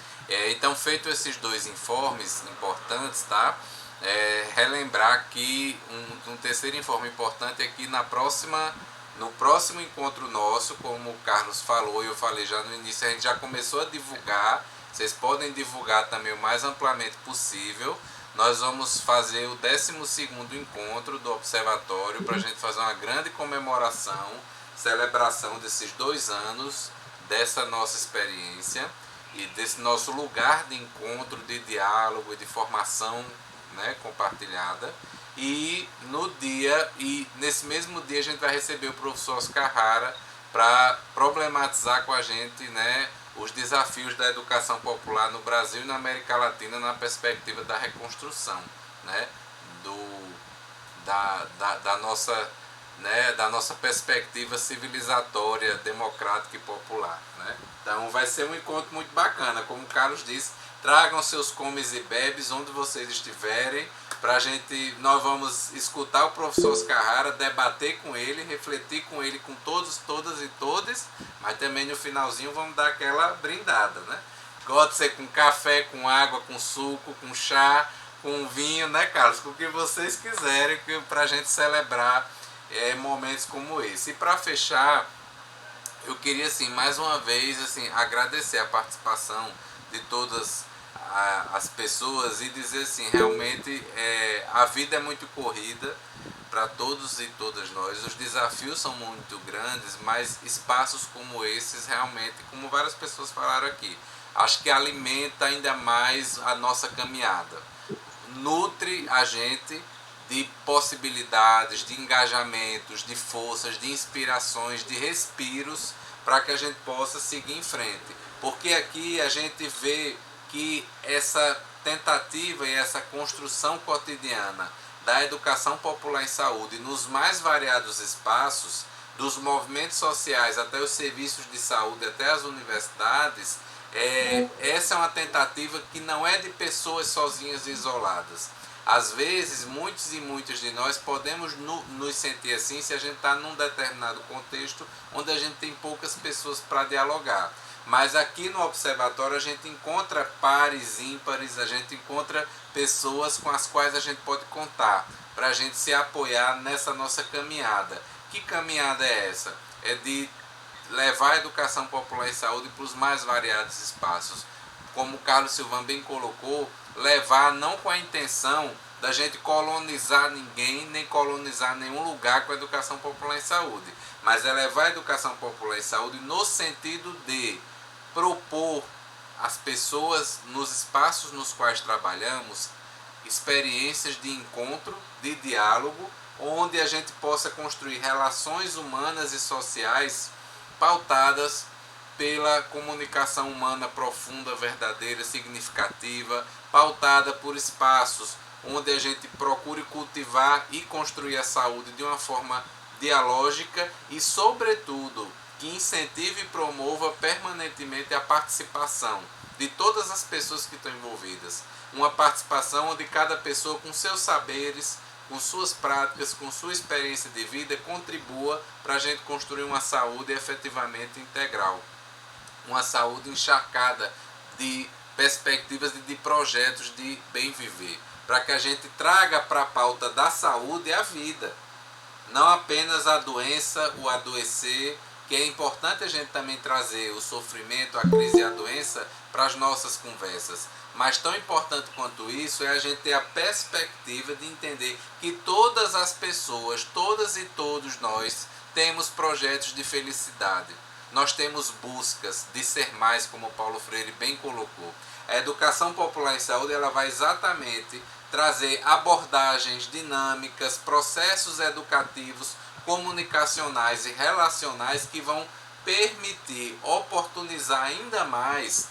Então, feito esses dois informes importantes, tá? Relembrar que um terceiro informe importante é que no próximo encontro nosso, como o Carlos falou e eu falei já no início, a gente já começou a divulgar. Vocês podem divulgar também o mais amplamente possível. Nós vamos fazer o 12º encontro do Observatório para a gente fazer uma grande comemoração, celebração desses 2 anos dessa nossa experiência e desse nosso lugar de encontro, de diálogo e de formação, né, compartilhada. E nesse mesmo dia a gente vai receber o professor Oscar Hara para problematizar com a gente, né, os desafios da educação popular no Brasil e na América Latina na perspectiva da reconstrução, né, da nossa perspectiva civilizatória, democrática e popular, né? Então vai ser um encontro muito bacana, como o Carlos disse, tragam seus comes e bebes onde vocês estiverem, nós vamos escutar o professor Oscar Hara, debater com ele, refletir com ele, com todos, todas e todes, mas também no finalzinho vamos dar aquela brindada, né? Pode ser com café, com água, com suco, com chá, com vinho, né, Carlos? Com o que vocês quiserem para a gente celebrar momentos como esse. E para fechar, eu queria assim, mais uma vez assim, agradecer a participação de todas as pessoas e dizer assim, realmente a vida é muito corrida para todos e todas nós, os desafios são muito grandes, mas espaços como esses realmente, como várias pessoas falaram aqui, acho que alimenta ainda mais a nossa caminhada, nutre a gente de possibilidades, de engajamentos, de forças, de inspirações, de respiros para que a gente possa seguir em frente. Porque aqui a gente vê que essa tentativa e essa construção cotidiana da educação popular em saúde nos mais variados espaços, dos movimentos sociais até os serviços de saúde, até as universidades, essa é uma tentativa que não é de pessoas sozinhas e isoladas. Às vezes, muitos e muitas de nós podemos nos sentir assim se a gente está num determinado contexto onde a gente tem poucas pessoas para dialogar. Mas aqui no Observatório a gente encontra pares, ímpares, a gente encontra pessoas com as quais a gente pode contar. para a gente se apoiar nessa nossa caminhada. Que caminhada é essa? É de levar a educação popular em saúde para os mais variados espaços. Como o Carlos Silvan bem colocou, levar não com a intenção da gente colonizar ninguém, nem colonizar nenhum lugar com a educação popular em saúde, mas é levar a educação popular em saúde no sentido de propor às pessoas, nos espaços nos quais trabalhamos, experiências de encontro, de diálogo, onde a gente possa construir relações humanas e sociais pautadas pela comunicação humana profunda, verdadeira, significativa, pautada por espaços onde a gente procure cultivar e construir a saúde de uma forma dialógica e, sobretudo, que incentive e promova permanentemente a participação de todas as pessoas que estão envolvidas. Uma participação onde cada pessoa, com seus saberes, com suas práticas, com sua experiência de vida, contribua para a gente construir uma saúde efetivamente integral. Uma saúde encharcada de perspectivas e de projetos de bem viver, para que a gente traga para a pauta da saúde a vida, não apenas a doença, o adoecer, que é importante a gente também trazer o sofrimento, a crise e a doença para as nossas conversas. Mas tão importante quanto isso é a gente ter a perspectiva de entender que todas as pessoas, todas e todos nós, temos projetos de felicidade. Nós temos buscas de ser mais, como Paulo Freire bem colocou. A educação popular em saúde ela vai exatamente trazer abordagens dinâmicas, processos educativos, comunicacionais e relacionais que vão permitir, oportunizar ainda mais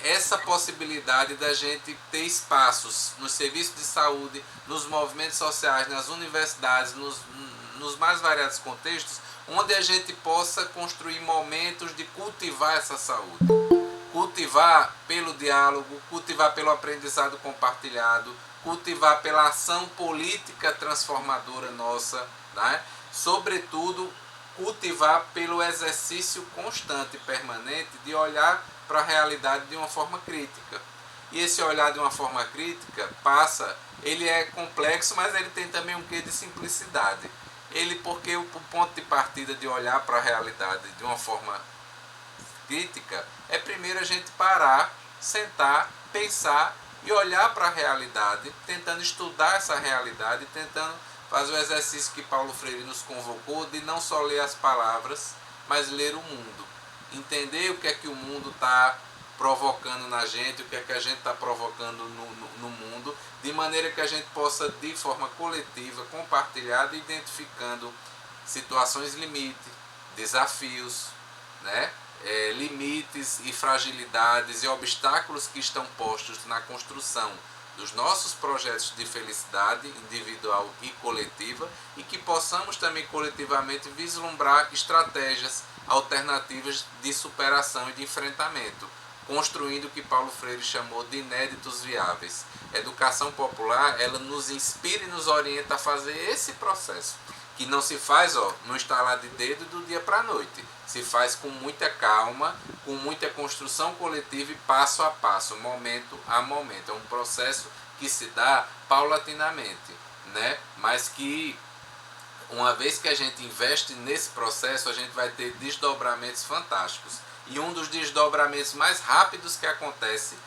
essa possibilidade da gente ter espaços nos serviços de saúde, nos movimentos sociais, nas universidades, nos mais variados contextos, onde a gente possa construir momentos de cultivar essa saúde. Cultivar pelo diálogo, cultivar pelo aprendizado compartilhado, cultivar pela ação política transformadora nossa, né? Sobretudo, cultivar pelo exercício constante e permanente de olhar para a realidade de uma forma crítica. E esse olhar de uma forma crítica ele é complexo, mas ele tem também um quê de simplicidade. Porque o ponto de partida de olhar para a realidade de uma forma crítica é primeiro a gente parar, sentar, pensar e olhar para a realidade, tentando estudar essa realidade, tentando fazer o exercício que Paulo Freire nos convocou de não só ler as palavras, mas ler o mundo. Entender o que é que o mundo está provocando na gente, o que é que a gente está provocando no mundo, de maneira que a gente possa, de forma coletiva, compartilhada, identificando situações limite, desafios, né? Limites e fragilidades e obstáculos que estão postos na construção dos nossos projetos de felicidade individual e coletiva e que possamos também coletivamente vislumbrar estratégias alternativas de superação e de enfrentamento, construindo o que Paulo Freire chamou de inéditos viáveis. A educação popular, ela nos inspira e nos orienta a fazer esse processo, que não se faz no estalar de dedo do dia para a noite. Se faz com muita calma, com muita construção coletiva e passo a passo, momento a momento. É um processo que se dá paulatinamente, né? Mas que, uma vez que a gente investe nesse processo, a gente vai ter desdobramentos fantásticos. E um dos desdobramentos mais rápidos que acontece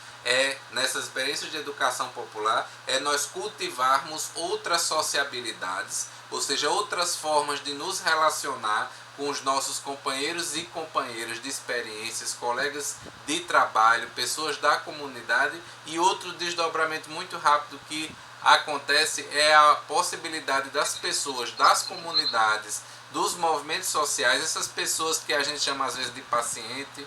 nessas experiências de educação popular, é nós cultivarmos outras sociabilidades, ou seja, outras formas de nos relacionar com os nossos companheiros e companheiras de experiências, colegas de trabalho, pessoas da comunidade. E outro desdobramento muito rápido que acontece é a possibilidade das pessoas, das comunidades, dos movimentos sociais, essas pessoas que a gente chama às vezes de paciente,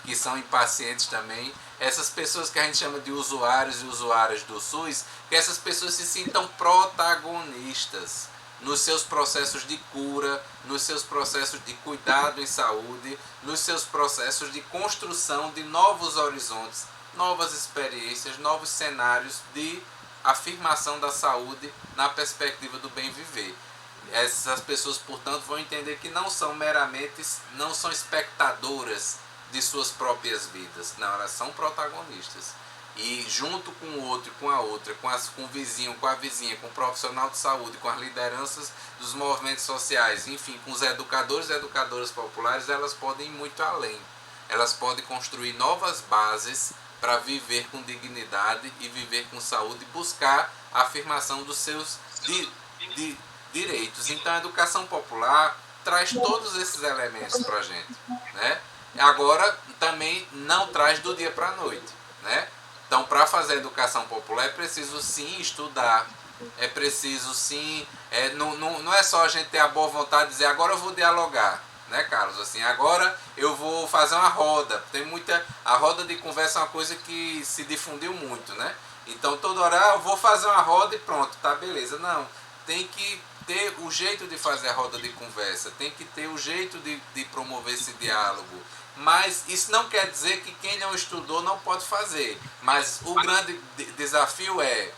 que são impacientes também, essas pessoas que a gente chama de usuários e usuárias do SUS, que essas pessoas se sintam protagonistas nos seus processos de cura, nos seus processos de cuidado em saúde, nos seus processos de construção de novos horizontes, novas experiências, novos cenários de afirmação da saúde na perspectiva do bem viver. Essas pessoas, portanto, vão entender que não são espectadoras de suas próprias vidas, não, elas são protagonistas. e junto com o outro e com a outra, com o vizinho, com a vizinha, com o profissional de saúde, com as lideranças dos movimentos sociais, enfim, com os educadores e educadoras populares, elas podem ir muito além. Elas podem construir novas bases para viver com dignidade e viver com saúde e buscar a afirmação dos seus direitos. Então a educação popular traz todos esses elementos para a gente, né? Agora também não traz do dia para a noite, né? Então, para fazer a educação popular é preciso sim estudar, é preciso sim, não é só a gente ter a boa vontade de dizer agora eu vou dialogar, né, Carlos? Assim, agora eu vou fazer uma roda. A roda de conversa é uma coisa que se difundiu muito, né? Então toda hora eu vou fazer uma roda e pronto, tá, beleza. Não, tem que ter o jeito de fazer a roda de conversa, tem que ter o jeito de promover esse diálogo. Mas isso não quer dizer que quem não estudou não pode fazer. Mas o grande desafio é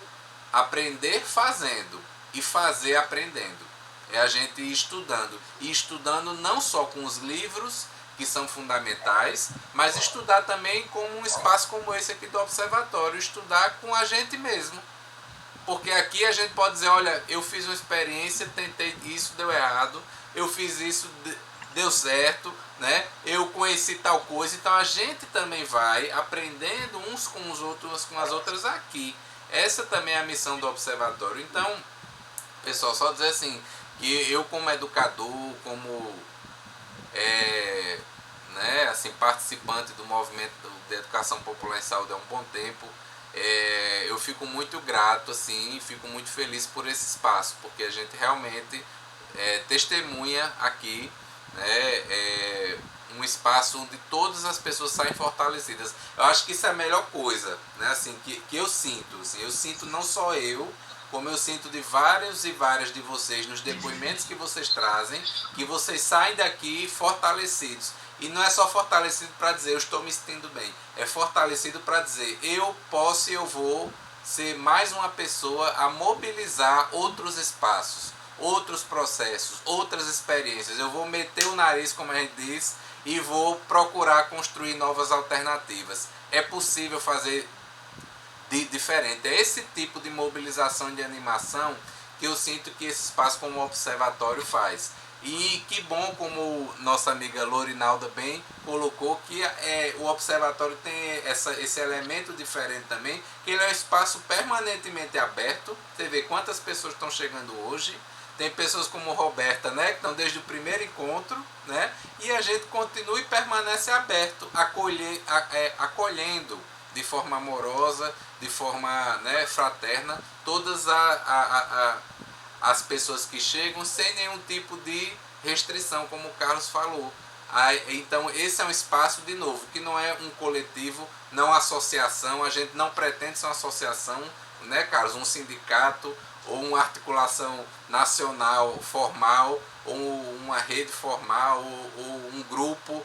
aprender fazendo e fazer aprendendo. É a gente ir estudando. E estudando não só com os livros, que são fundamentais, mas estudar também com um espaço como esse aqui do Observatório. Estudar com a gente mesmo. Porque aqui a gente pode dizer, olha, eu fiz uma experiência, tentei isso, deu errado. Eu fiz isso, deu certo, né? Eu conheci tal coisa. Então a gente também vai aprendendo uns com os outros, com as outras aqui. Essa também é a missão do Observatório. Então, pessoal, só dizer assim, que eu como educador, como né, assim, participante do movimento de educação popular em saúde há um bom tempo, eu fico muito grato, assim, fico muito feliz por esse espaço, porque a gente realmente testemunha aqui, né, um espaço onde todas as pessoas saem fortalecidas. Eu acho que isso é a melhor coisa, né, assim, que eu sinto. Assim, eu sinto não só eu, como eu sinto de vários e várias de vocês, nos depoimentos que vocês trazem, que vocês saem daqui fortalecidos. E não é só fortalecido para dizer eu estou me sentindo bem, é fortalecido para dizer eu posso e eu vou ser mais uma pessoa a mobilizar outros espaços, outros processos, outras experiências. Eu vou meter o nariz, como a gente diz, e vou procurar construir novas alternativas. É possível fazer diferente. É esse tipo de mobilização e de animação que eu sinto que esse espaço como observatório faz. E que bom, como nossa amiga Lorinalda bem colocou, que o observatório tem esse elemento diferente também, que ele é um espaço permanentemente aberto. Você vê quantas pessoas estão chegando hoje. Tem pessoas como Roberta, né, que estão desde o primeiro encontro, né, e a gente continua e permanece aberto, acolhendo de forma amorosa, de forma, né, fraterna, todas as pessoas que chegam sem nenhum tipo de restrição, como o Carlos falou. Então esse é um espaço, de novo, que não é um coletivo, não associação, a gente não pretende ser uma associação, né, Carlos, um sindicato, ou uma articulação nacional formal, ou uma rede formal, ou um grupo.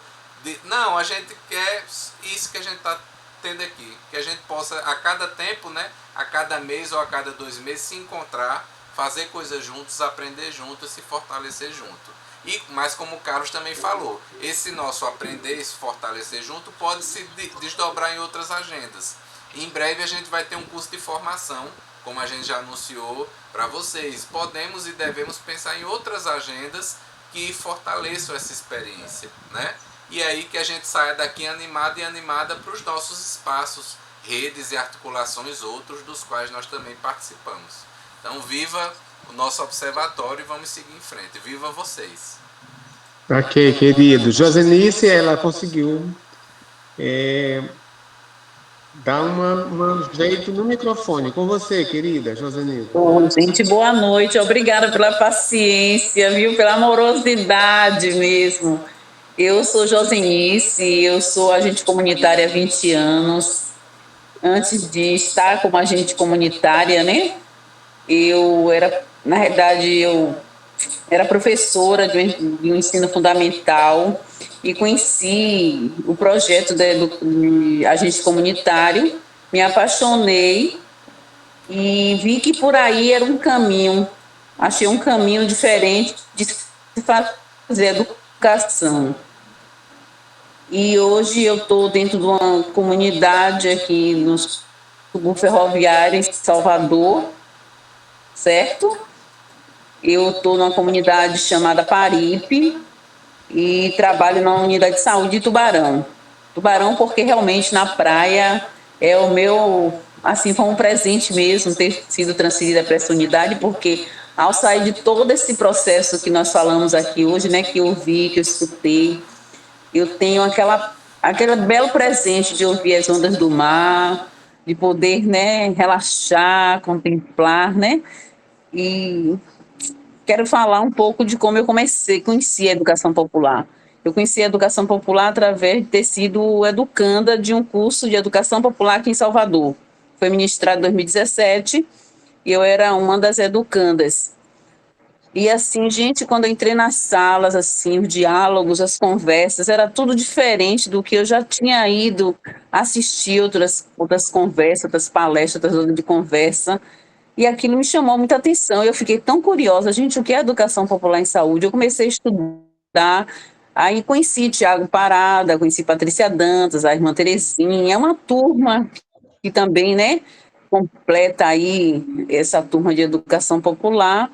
Não, a gente quer isso que a gente está tendo aqui, que a gente possa a cada tempo, né, a cada mês ou a cada 2 meses se encontrar, fazer coisas juntos, aprender juntos, se fortalecer junto. Mas como o Carlos também falou, esse nosso aprender e se fortalecer junto pode se desdobrar em outras agendas. Em breve a gente vai ter um curso de formação, como a gente já anunciou para vocês. Podemos e devemos pensar em outras agendas que fortaleçam essa experiência, né? E aí que a gente saia daqui animado e animada para os nossos espaços, redes e articulações outros dos quais nós também participamos. Então viva o nosso observatório e vamos seguir em frente. Viva vocês! Ok, querido. Josenice, ela conseguiu dar um jeito no microfone. Com você, querida Josenice. Bom, gente, boa noite. Obrigada pela paciência, viu? Pela amorosidade mesmo. Eu sou Josenice, eu sou agente comunitária há 20 anos. Antes de estar como agente comunitária, né? Na realidade, eu era professora de um ensino fundamental e conheci o projeto de agente comunitário, me apaixonei e vi que por aí era um caminho, achei um caminho diferente de fazer educação. E hoje eu estou dentro de uma comunidade aqui ferroviário em Salvador, certo? Eu estou numa comunidade chamada Paripe e trabalho na unidade de saúde de Tubarão. Tubarão porque realmente na praia é o meu, assim, foi um presente mesmo ter sido transferida para essa unidade, porque ao sair de todo esse processo que nós falamos aqui hoje, né, que eu vi, que eu escutei, eu tenho aquele belo presente de ouvir as ondas do mar, de poder, né, relaxar, contemplar, né, e quero falar um pouco de como eu conheci a educação popular. Eu conheci a educação popular através de ter sido educanda de um curso de educação popular aqui em Salvador. Foi ministrado em 2017 e eu era uma das educandas. E assim, gente, quando eu entrei nas salas, assim, os diálogos, as conversas, era tudo diferente do que eu já tinha ido assistir outras conversas, outras palestras, outras rodas de conversa. E aquilo me chamou muita atenção. Eu fiquei tão curiosa, gente, o que é educação popular em saúde? Eu comecei a estudar, aí conheci Tiago Parada, conheci Patrícia Dantas, a irmã Terezinha, é uma turma que também, né, completa aí essa turma de educação popular,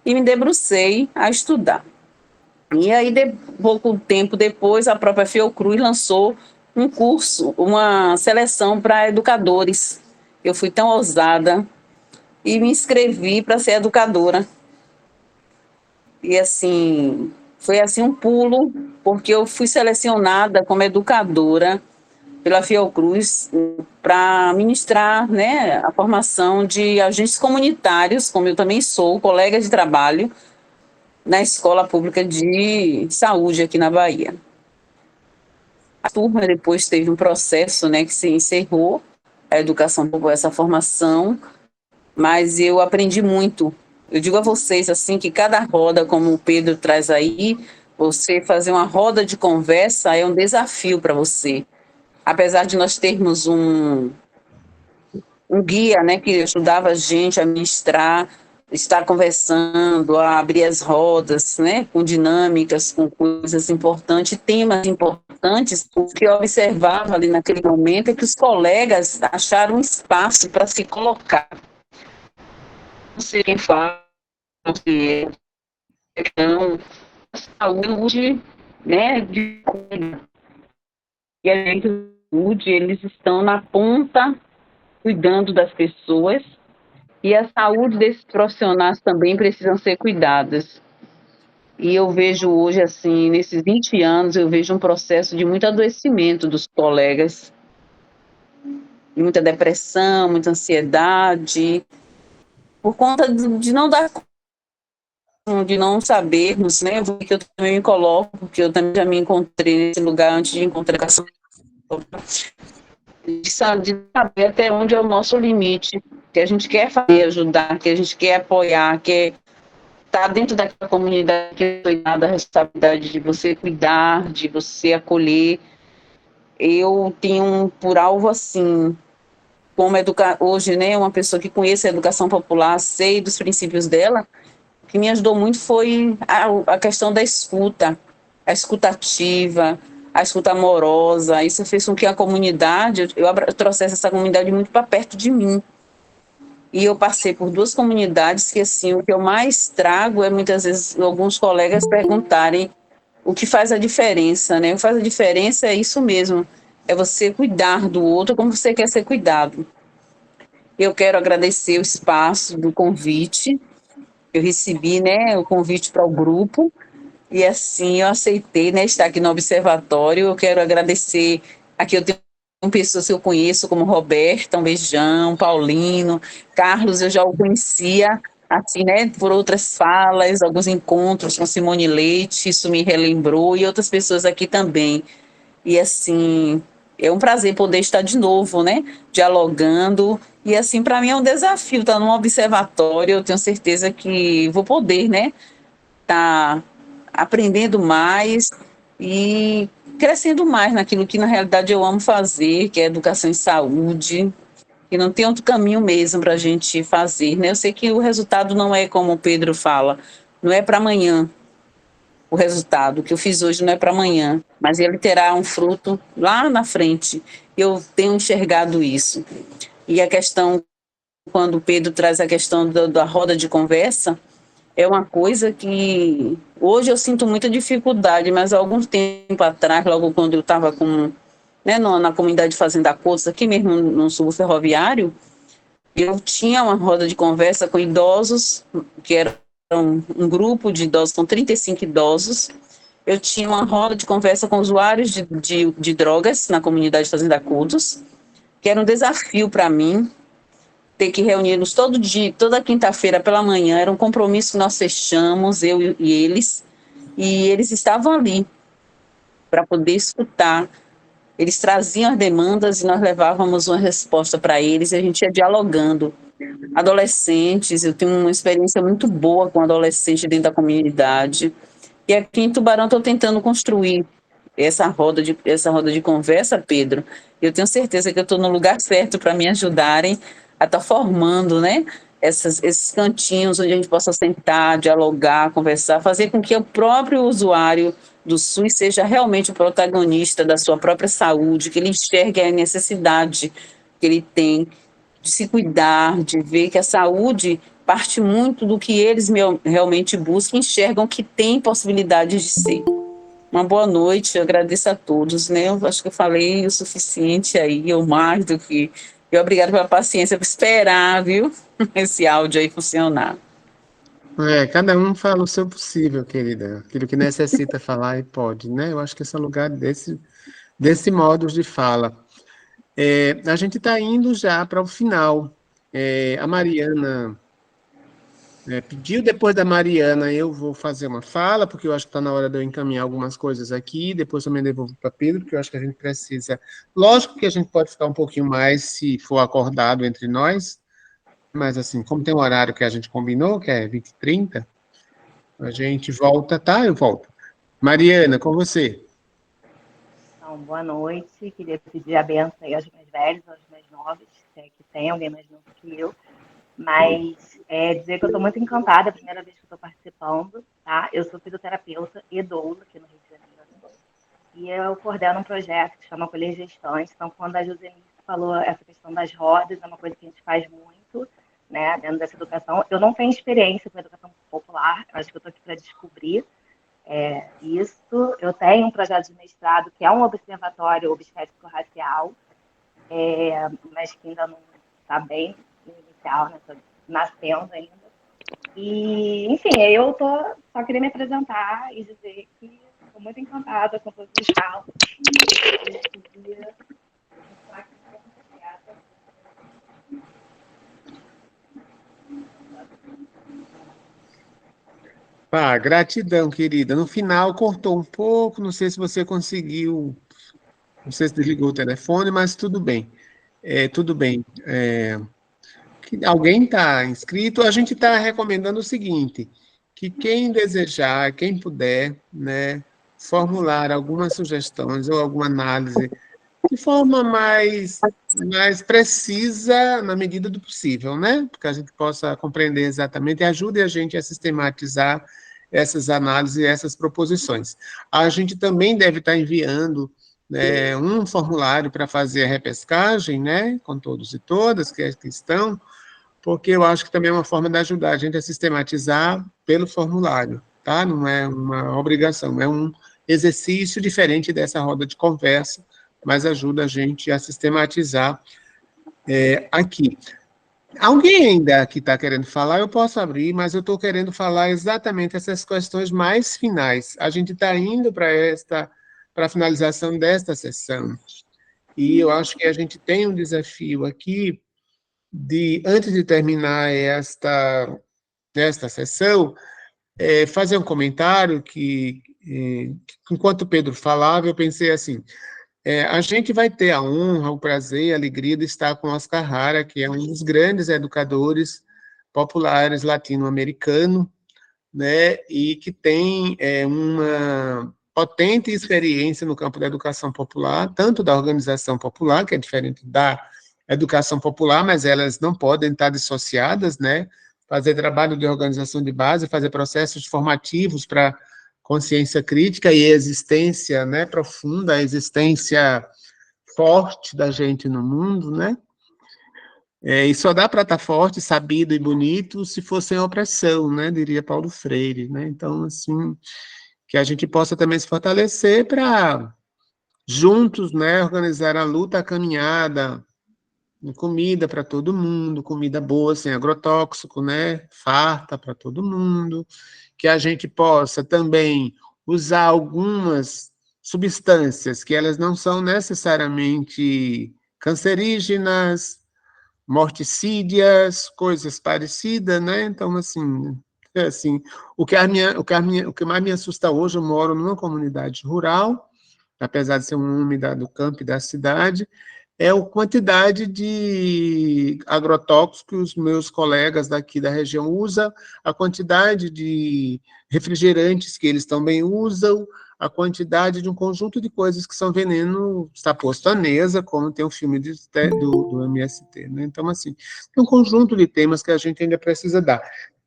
e me debrucei a estudar. E aí, pouco tempo depois, a própria Fiocruz lançou um curso, uma seleção para educadores. Eu fui tão ousada e me inscrevi para ser educadora. E assim, foi assim um pulo, porque eu fui selecionada como educadora pela Fiocruz para ministrar, né, a formação de agentes comunitários, como eu também sou, colega de trabalho, na Escola Pública de Saúde aqui na Bahia. A turma depois teve um processo, né, que se encerrou, a educação por essa formação, mas eu aprendi muito. Eu digo a vocês, assim, que cada roda, como o Pedro traz aí, você fazer uma roda de conversa é um desafio para você. Apesar de nós termos um guia, né, que ajudava a gente a ministrar, estar conversando, a abrir as rodas, né, com dinâmicas, com coisas importantes, temas importantes, o que eu observava ali naquele momento é que os colegas acharam um espaço para se colocar. Não sei quem fala, que é questão da saúde, né, de cuida. E a saúde, eles estão na ponta, cuidando das pessoas, e a saúde desses profissionais também precisam ser cuidadas. E eu vejo hoje, assim, nesses 20 anos, eu vejo um processo de muito adoecimento dos colegas, muita depressão, muita ansiedade, por conta de não dar, de não sabermos, né, que eu também me coloco, porque eu também já me encontrei nesse lugar antes de encontrar a educação, de saber até onde é o nosso limite, que a gente quer fazer, ajudar, que a gente quer apoiar, quer estar dentro daquela comunidade que foi dada a responsabilidade de você cuidar, de você acolher. Eu tenho por alvo, assim, como hoje, né, uma pessoa que conhece a educação popular, sei dos princípios dela, o que me ajudou muito foi a questão da escuta, a escuta ativa, a escuta amorosa. Isso fez com que a comunidade, eu trouxesse essa comunidade muito para perto de mim. E eu passei por 2 comunidades que, assim, o que eu mais trago é, muitas vezes, alguns colegas perguntarem o que faz a diferença, né? O que faz a diferença é isso mesmo, é você cuidar do outro como você quer ser cuidado. Eu quero agradecer o espaço do convite. Eu recebi, né, o convite para o grupo, e assim eu aceitei, né, estar aqui no Observatório. Eu quero agradecer, aqui eu tenho pessoas que eu conheço, como Roberta, um beijão, Paulino, Carlos, eu já o conhecia, assim, né, por outras falas, alguns encontros com Simone Leite, isso me relembrou, e outras pessoas aqui também. E assim, é um prazer poder estar de novo, né, dialogando. E assim, para mim é um desafio estar num observatório. Eu tenho certeza que vou poder, né, estar aprendendo mais e crescendo mais naquilo que na realidade eu amo fazer, que é educação em saúde, e não tem outro caminho mesmo para a gente fazer, né? Eu sei que o resultado não é como o Pedro fala, não é para amanhã. O resultado que eu fiz hoje não é para amanhã, mas ele terá um fruto lá na frente. Eu tenho enxergado isso. E a questão, quando o Pedro traz a questão da roda de conversa, é uma coisa que hoje eu sinto muita dificuldade, mas há algum tempo atrás, logo quando eu estava na comunidade de Fazenda Coutos, aqui mesmo no sul ferroviário, eu tinha uma roda de conversa com idosos, que era um grupo de idosos, com 35 idosos. Eu tinha uma roda de conversa com usuários de drogas na comunidade de Fazenda Coutos, que era um desafio para mim, ter que reunir-nos toda quinta-feira pela manhã, era um compromisso que nós fechamos, eu e eles estavam ali para poder escutar. Eles traziam as demandas e nós levávamos uma resposta para eles, e a gente ia dialogando. Adolescentes, eu tenho uma experiência muito boa com adolescentes dentro da comunidade, e aqui em Tubarão estou tentando construir essa roda de conversa, Pedro. Eu tenho certeza que eu estou no lugar certo para me ajudarem a estar formando, né, esses cantinhos onde a gente possa sentar, dialogar, conversar, fazer com que o próprio usuário do SUS seja realmente o protagonista da sua própria saúde, que ele enxergue a necessidade que ele tem de se cuidar, de ver que a saúde parte muito do que eles realmente buscam, enxergam que tem possibilidade de ser. Uma boa noite, eu agradeço a todos, né? Eu acho que eu falei o suficiente aí, ou mais do que... E obrigada pela paciência, por esperar, viu? Esse áudio aí funcionar. Cada um fala o seu possível, querida. Aquilo que necessita falar e pode, né? Eu acho que esse é o lugar desse modo de fala. A gente está indo já para o final. A Mariana pediu, depois da Mariana eu vou fazer uma fala, porque eu acho que está na hora de eu encaminhar algumas coisas aqui, depois também devolvo para Pedro, porque eu acho que a gente precisa... Lógico que a gente pode ficar um pouquinho mais se for acordado entre nós, mas assim, como tem um horário que a gente combinou, que é 20h30, a gente volta, tá? Eu volto. Mariana, com você. Então, boa noite, queria pedir a benção aí aos mais velhos, aos mais novos, se é que tem alguém mais novo que eu, mas dizer que eu estou muito encantada, é a primeira vez que estou participando, tá? Eu sou fisioterapeuta e doula aqui no Rio de Janeiro, e eu coordeno um projeto que se chama Colher Gestões. Então, quando a Joselice falou essa questão das rodas, é uma coisa que a gente faz muito, né, dentro dessa educação. Eu não tenho experiência com educação popular, acho que eu estou aqui para descobrir isso. Eu tenho um projeto de mestrado que é um observatório obstétrico-racial, mas que ainda não está bem inicial, né, estou nascendo ainda. E, enfim, eu só queria me apresentar e dizer que estou muito encantada com todos os cálculos. Gratidão, querida. No final cortou um pouco, não sei se você conseguiu, não sei se desligou o telefone, mas tudo bem. Tudo bem. Alguém está inscrito, a gente está recomendando o seguinte, que quem desejar, quem puder, né, formular algumas sugestões ou alguma análise de forma mais precisa, na medida do possível, né? Porque a gente possa compreender exatamente e ajude a gente a sistematizar essas análises e essas proposições. A gente também deve estar enviando um formulário para fazer a repescagem, né, com todos e todas que estão, porque eu acho que também é uma forma de ajudar a gente a sistematizar pelo formulário, tá? Não é uma obrigação, é um exercício diferente dessa roda de conversa, mas ajuda a gente a sistematizar aqui. Alguém ainda que está querendo falar, eu posso abrir, mas eu estou querendo falar exatamente essas questões mais finais. A gente está indo para a finalização desta sessão, e eu acho que a gente tem um desafio aqui antes de terminar esta sessão, fazer um comentário que, enquanto o Pedro falava, eu pensei assim, a gente vai ter a honra, o prazer e a alegria de estar com Oscar Hara, que é um dos grandes educadores populares latino-americanos, né, e que tem uma potente experiência no campo da educação popular, tanto da organização popular, que é diferente da educação popular, mas elas não podem estar dissociadas, né, fazer trabalho de organização de base, fazer processos formativos para consciência crítica e existência, né, profunda, a existência forte da gente no mundo, né? E só dá para estar forte, sabido e bonito se for sem opressão, né? Diria Paulo Freire, né? Então, assim, que a gente possa também se fortalecer para juntos, né, organizar a luta, a caminhada, comida para todo mundo, comida boa, sem agrotóxico, né, farta para todo mundo, que a gente possa também usar algumas substâncias que elas não são necessariamente cancerígenas, morticídias, coisas parecidas, né? Então, assim, o que mais me assusta hoje, eu moro numa comunidade rural, apesar de ser um homem do campo e da cidade, é a quantidade de agrotóxicos que os meus colegas daqui da região usam, a quantidade de refrigerantes que eles também usam, a quantidade de um conjunto de coisas que são veneno, está posto à mesa, como tem o filme do MST. Né? Então, assim, tem um conjunto de temas que a gente ainda precisa dar.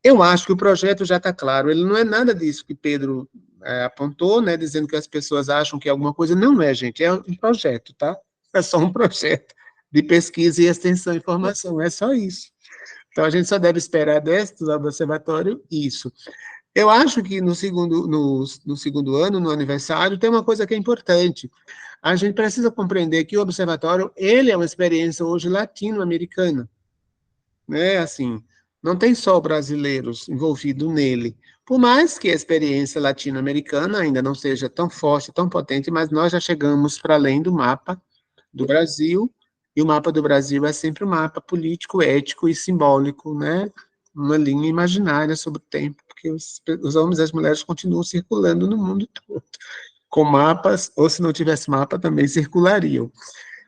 Eu acho que o projeto já está claro, ele não é nada disso que Pedro apontou, né, dizendo que as pessoas acham que é alguma coisa. Não é, gente, é um projeto, tá? É só um projeto de pesquisa e extensão e formação, é só isso. Então, a gente só deve esperar do observatório isso. Eu acho que no segundo ano, no aniversário, tem uma coisa que é importante. A gente precisa compreender que o observatório, ele é uma experiência hoje latino-americana, né? Assim, não tem só brasileiros envolvidos nele. Por mais que a experiência latino-americana ainda não seja tão forte, tão potente, mas nós já chegamos para além do mapa do Brasil, e o mapa do Brasil é sempre um mapa político, ético e simbólico, né? Uma linha imaginária sobre o tempo, porque os homens e as mulheres continuam circulando no mundo todo, com mapas, ou se não tivesse mapa, também circulariam.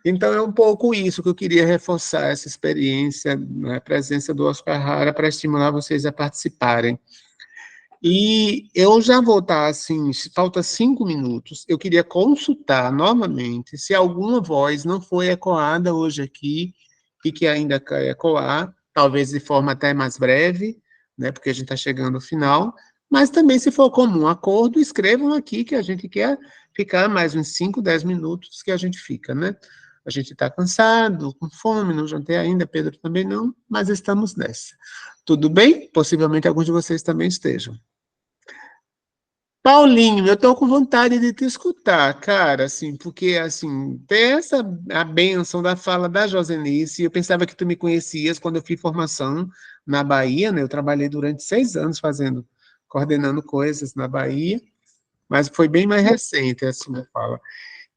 Então, é um pouco isso que eu queria reforçar, essa experiência, né, a presença do Oscar Hara, para estimular vocês a participarem. E eu já vou estar, assim, falta 5 minutos, eu queria consultar novamente se alguma voz não foi ecoada hoje aqui, e que ainda quer ecoar, talvez de forma até mais breve, né, porque a gente está chegando ao final, mas também, se for comum acordo, escrevam aqui que a gente quer ficar mais uns 5, 10 minutos que a gente fica, né? A gente está cansado, com fome, não jantei ainda, Pedro também não, mas estamos nessa. Tudo bem? Possivelmente alguns de vocês também estejam. Paulinho, eu estou com vontade de te escutar, cara, assim, porque, assim, tem a bênção da fala da Josenice, eu pensava que tu me conhecias quando eu fiz formação na Bahia, né, eu trabalhei durante 6 anos coordenando coisas na Bahia, mas foi bem mais recente, assim, a fala.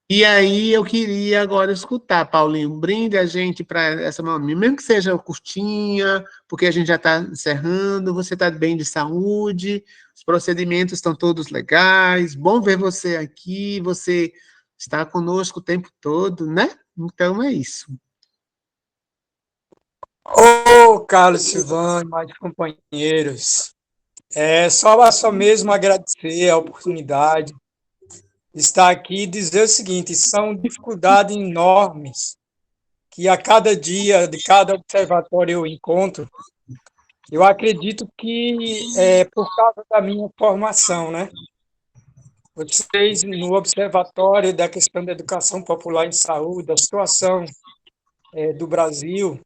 E aí eu queria agora escutar, Paulinho, brinde a gente para essa mamãe, mesmo que seja curtinha, porque a gente já está encerrando, você está bem de saúde, os procedimentos estão todos legais, bom ver você aqui, você está conosco o tempo todo, né? Então é isso. Ô, Carlos Silvano, mais companheiros, só mesmo agradecer a oportunidade de estar aqui e dizer o seguinte: são dificuldades enormes que a cada dia, de cada observatório eu encontro. Eu acredito que é por causa da minha formação, né? Vocês, no Observatório da questão da educação popular em saúde, da situação do Brasil,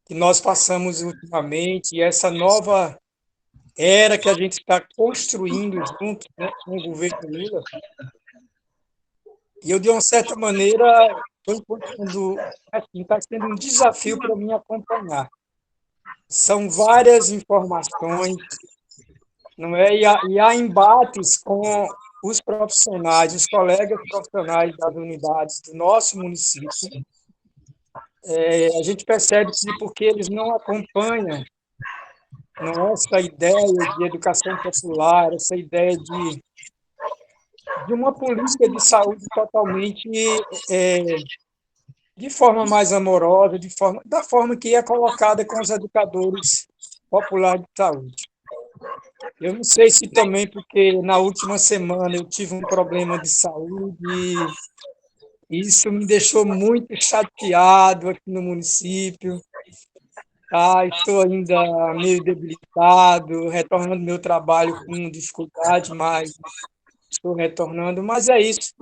que nós passamos ultimamente, e essa nova era que a gente está construindo junto, né, com o governo Lula, e eu, de uma certa maneira, estou encontrando, assim, está sendo um desafio para mim acompanhar. São várias informações, não é? E há embates com os profissionais, os colegas profissionais das unidades do nosso município. A gente percebe que porque eles não acompanham, não é essa ideia de educação popular, essa ideia de uma política de saúde totalmente de forma mais amorosa, da forma que é colocada com os educadores populares de saúde. Eu não sei se também porque na última semana eu tive um problema de saúde e isso me deixou muito chateado aqui no município. Estou ainda meio debilitado, retornando ao meu trabalho com dificuldade, mas estou retornando. Mas é isso,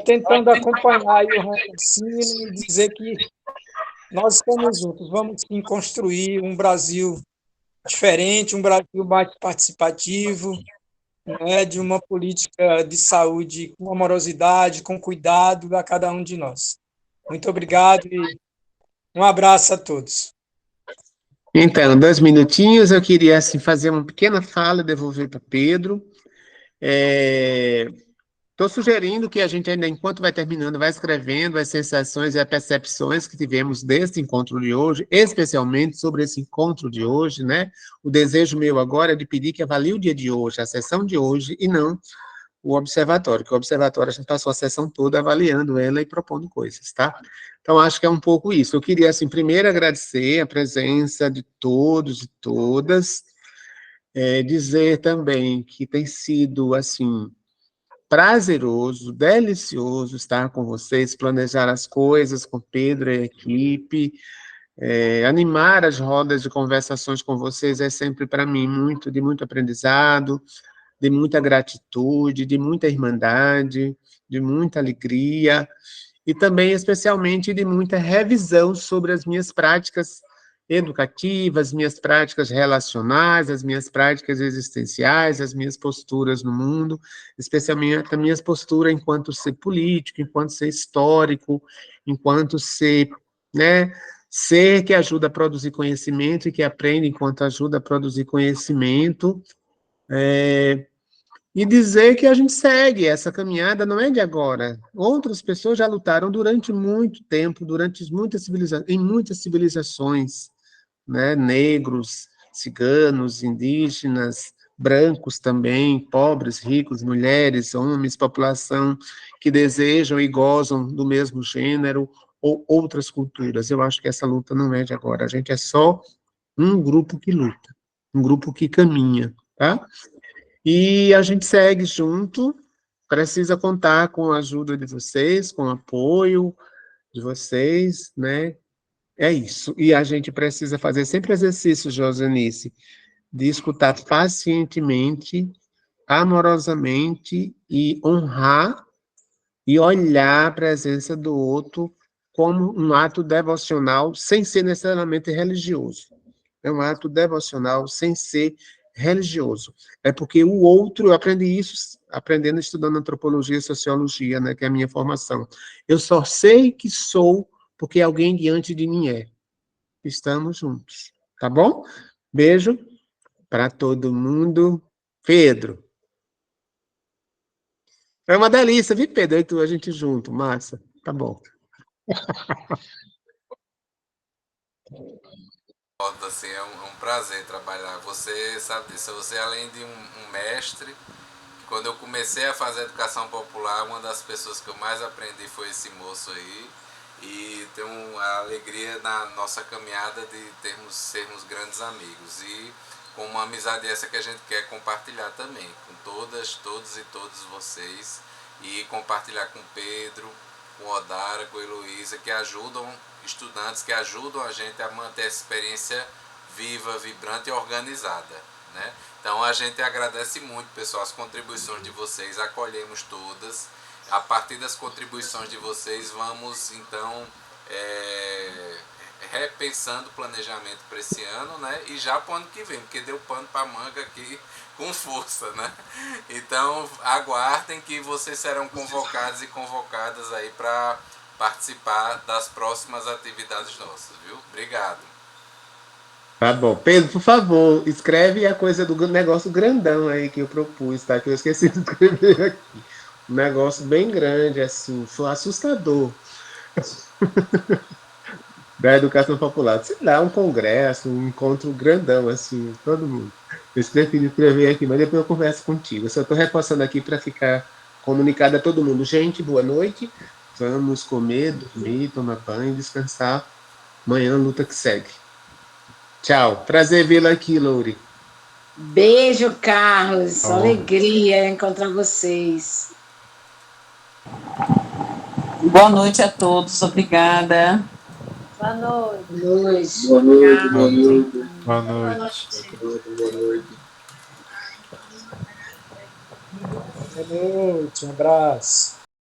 tentando acompanhar aí o raciocínio e dizer que nós estamos juntos, vamos sim construir um Brasil diferente, um Brasil mais participativo, né, de uma política de saúde com amorosidade, com cuidado a cada um de nós. Muito obrigado e um abraço a todos. Então, 2 minutinhos, eu queria assim, fazer uma pequena fala, devolver para Pedro. Estou sugerindo que a gente ainda, enquanto vai terminando, vai escrevendo as sensações e as percepções que tivemos desse encontro de hoje, especialmente sobre esse encontro de hoje, né? O desejo meu agora é de pedir que avalie o dia de hoje, a sessão de hoje, e não o observatório, que o observatório a gente passou a sessão toda avaliando ela e propondo coisas, tá? Então, acho que é um pouco isso. Eu queria, assim, primeiro agradecer a presença de todos e todas, dizer também que tem sido, assim, prazeroso, delicioso estar com vocês, planejar as coisas com Pedro e a equipe, animar as rodas de conversações com vocês é sempre, para mim, de muito aprendizado, de muita gratitude, de muita irmandade, de muita alegria, e também, especialmente, de muita revisão sobre as minhas práticas educativas, minhas práticas relacionais, as minhas práticas existenciais, as minhas posturas no mundo, especialmente a minha postura enquanto ser político, enquanto ser histórico, enquanto ser, né, ser que ajuda a produzir conhecimento e que aprende enquanto ajuda a produzir conhecimento, e dizer que a gente segue, essa caminhada não é de agora. Outras pessoas já lutaram durante muito tempo, em muitas civilizações, né? Negros, ciganos, indígenas, brancos também, pobres, ricos, mulheres, homens, população que desejam e gozam do mesmo gênero ou outras culturas. Eu acho que essa luta não é de agora, a gente é só um grupo que luta, um grupo que caminha, tá? E a gente segue junto, precisa contar com a ajuda de vocês, com o apoio de vocês, né? É isso. E a gente precisa fazer sempre exercício, Josanice, de escutar pacientemente, amorosamente e honrar e olhar a presença do outro como um ato devocional, sem ser necessariamente religioso. É um ato devocional sem ser religioso. É porque o outro, eu aprendi isso aprendendo, estudando antropologia e sociologia, né, que é a minha formação. Eu só sei que sou porque alguém diante de mim é. Estamos juntos, tá bom? Beijo para todo mundo. Pedro. É uma delícia, viu, Pedro? E tu, a gente junto, massa. Tá bom. Assim, é um prazer trabalhar. Você sabe disso. Você, além de um mestre, quando eu comecei a fazer educação popular, uma das pessoas que eu mais aprendi foi esse moço aí. E tenho a alegria na nossa caminhada de sermos grandes amigos. E com uma amizade essa que a gente quer compartilhar também, com todos e todos vocês. E compartilhar com Pedro, com Odara, com Heloísa, que ajudam estudantes, que ajudam a gente a manter essa experiência viva, vibrante e organizada, né? Então a gente agradece muito, pessoal, as contribuições de vocês, acolhemos todas. A partir das contribuições de vocês, vamos então repensando o planejamento para esse ano, né? E já para o ano que vem, porque deu pano para manga aqui com força, né? Então aguardem que vocês serão convocados e convocadas aí para participar das próximas atividades nossas, viu? Obrigado. Tá bom. Pedro, por favor, escreve a coisa do negócio grandão aí que eu propus, tá? Que eu esqueci de escrever aqui. Um negócio bem grande, assim, foi assustador. Da educação popular. Sei lá, um congresso, um encontro grandão, assim, todo mundo. Eu escrevi de escrever aqui, mas depois eu converso contigo. Eu só estou repassando aqui para ficar comunicado a todo mundo. Gente, boa noite. Vamos comer, dormir, tomar banho, descansar. Amanhã, luta que segue. Tchau. Prazer vê-la aqui, Louri. Beijo, Carlos. Alegria encontrar vocês. Boa noite a todos. Obrigada. Boa noite. Boa noite. Boa noite. Boa noite. Boa noite. Um abraço.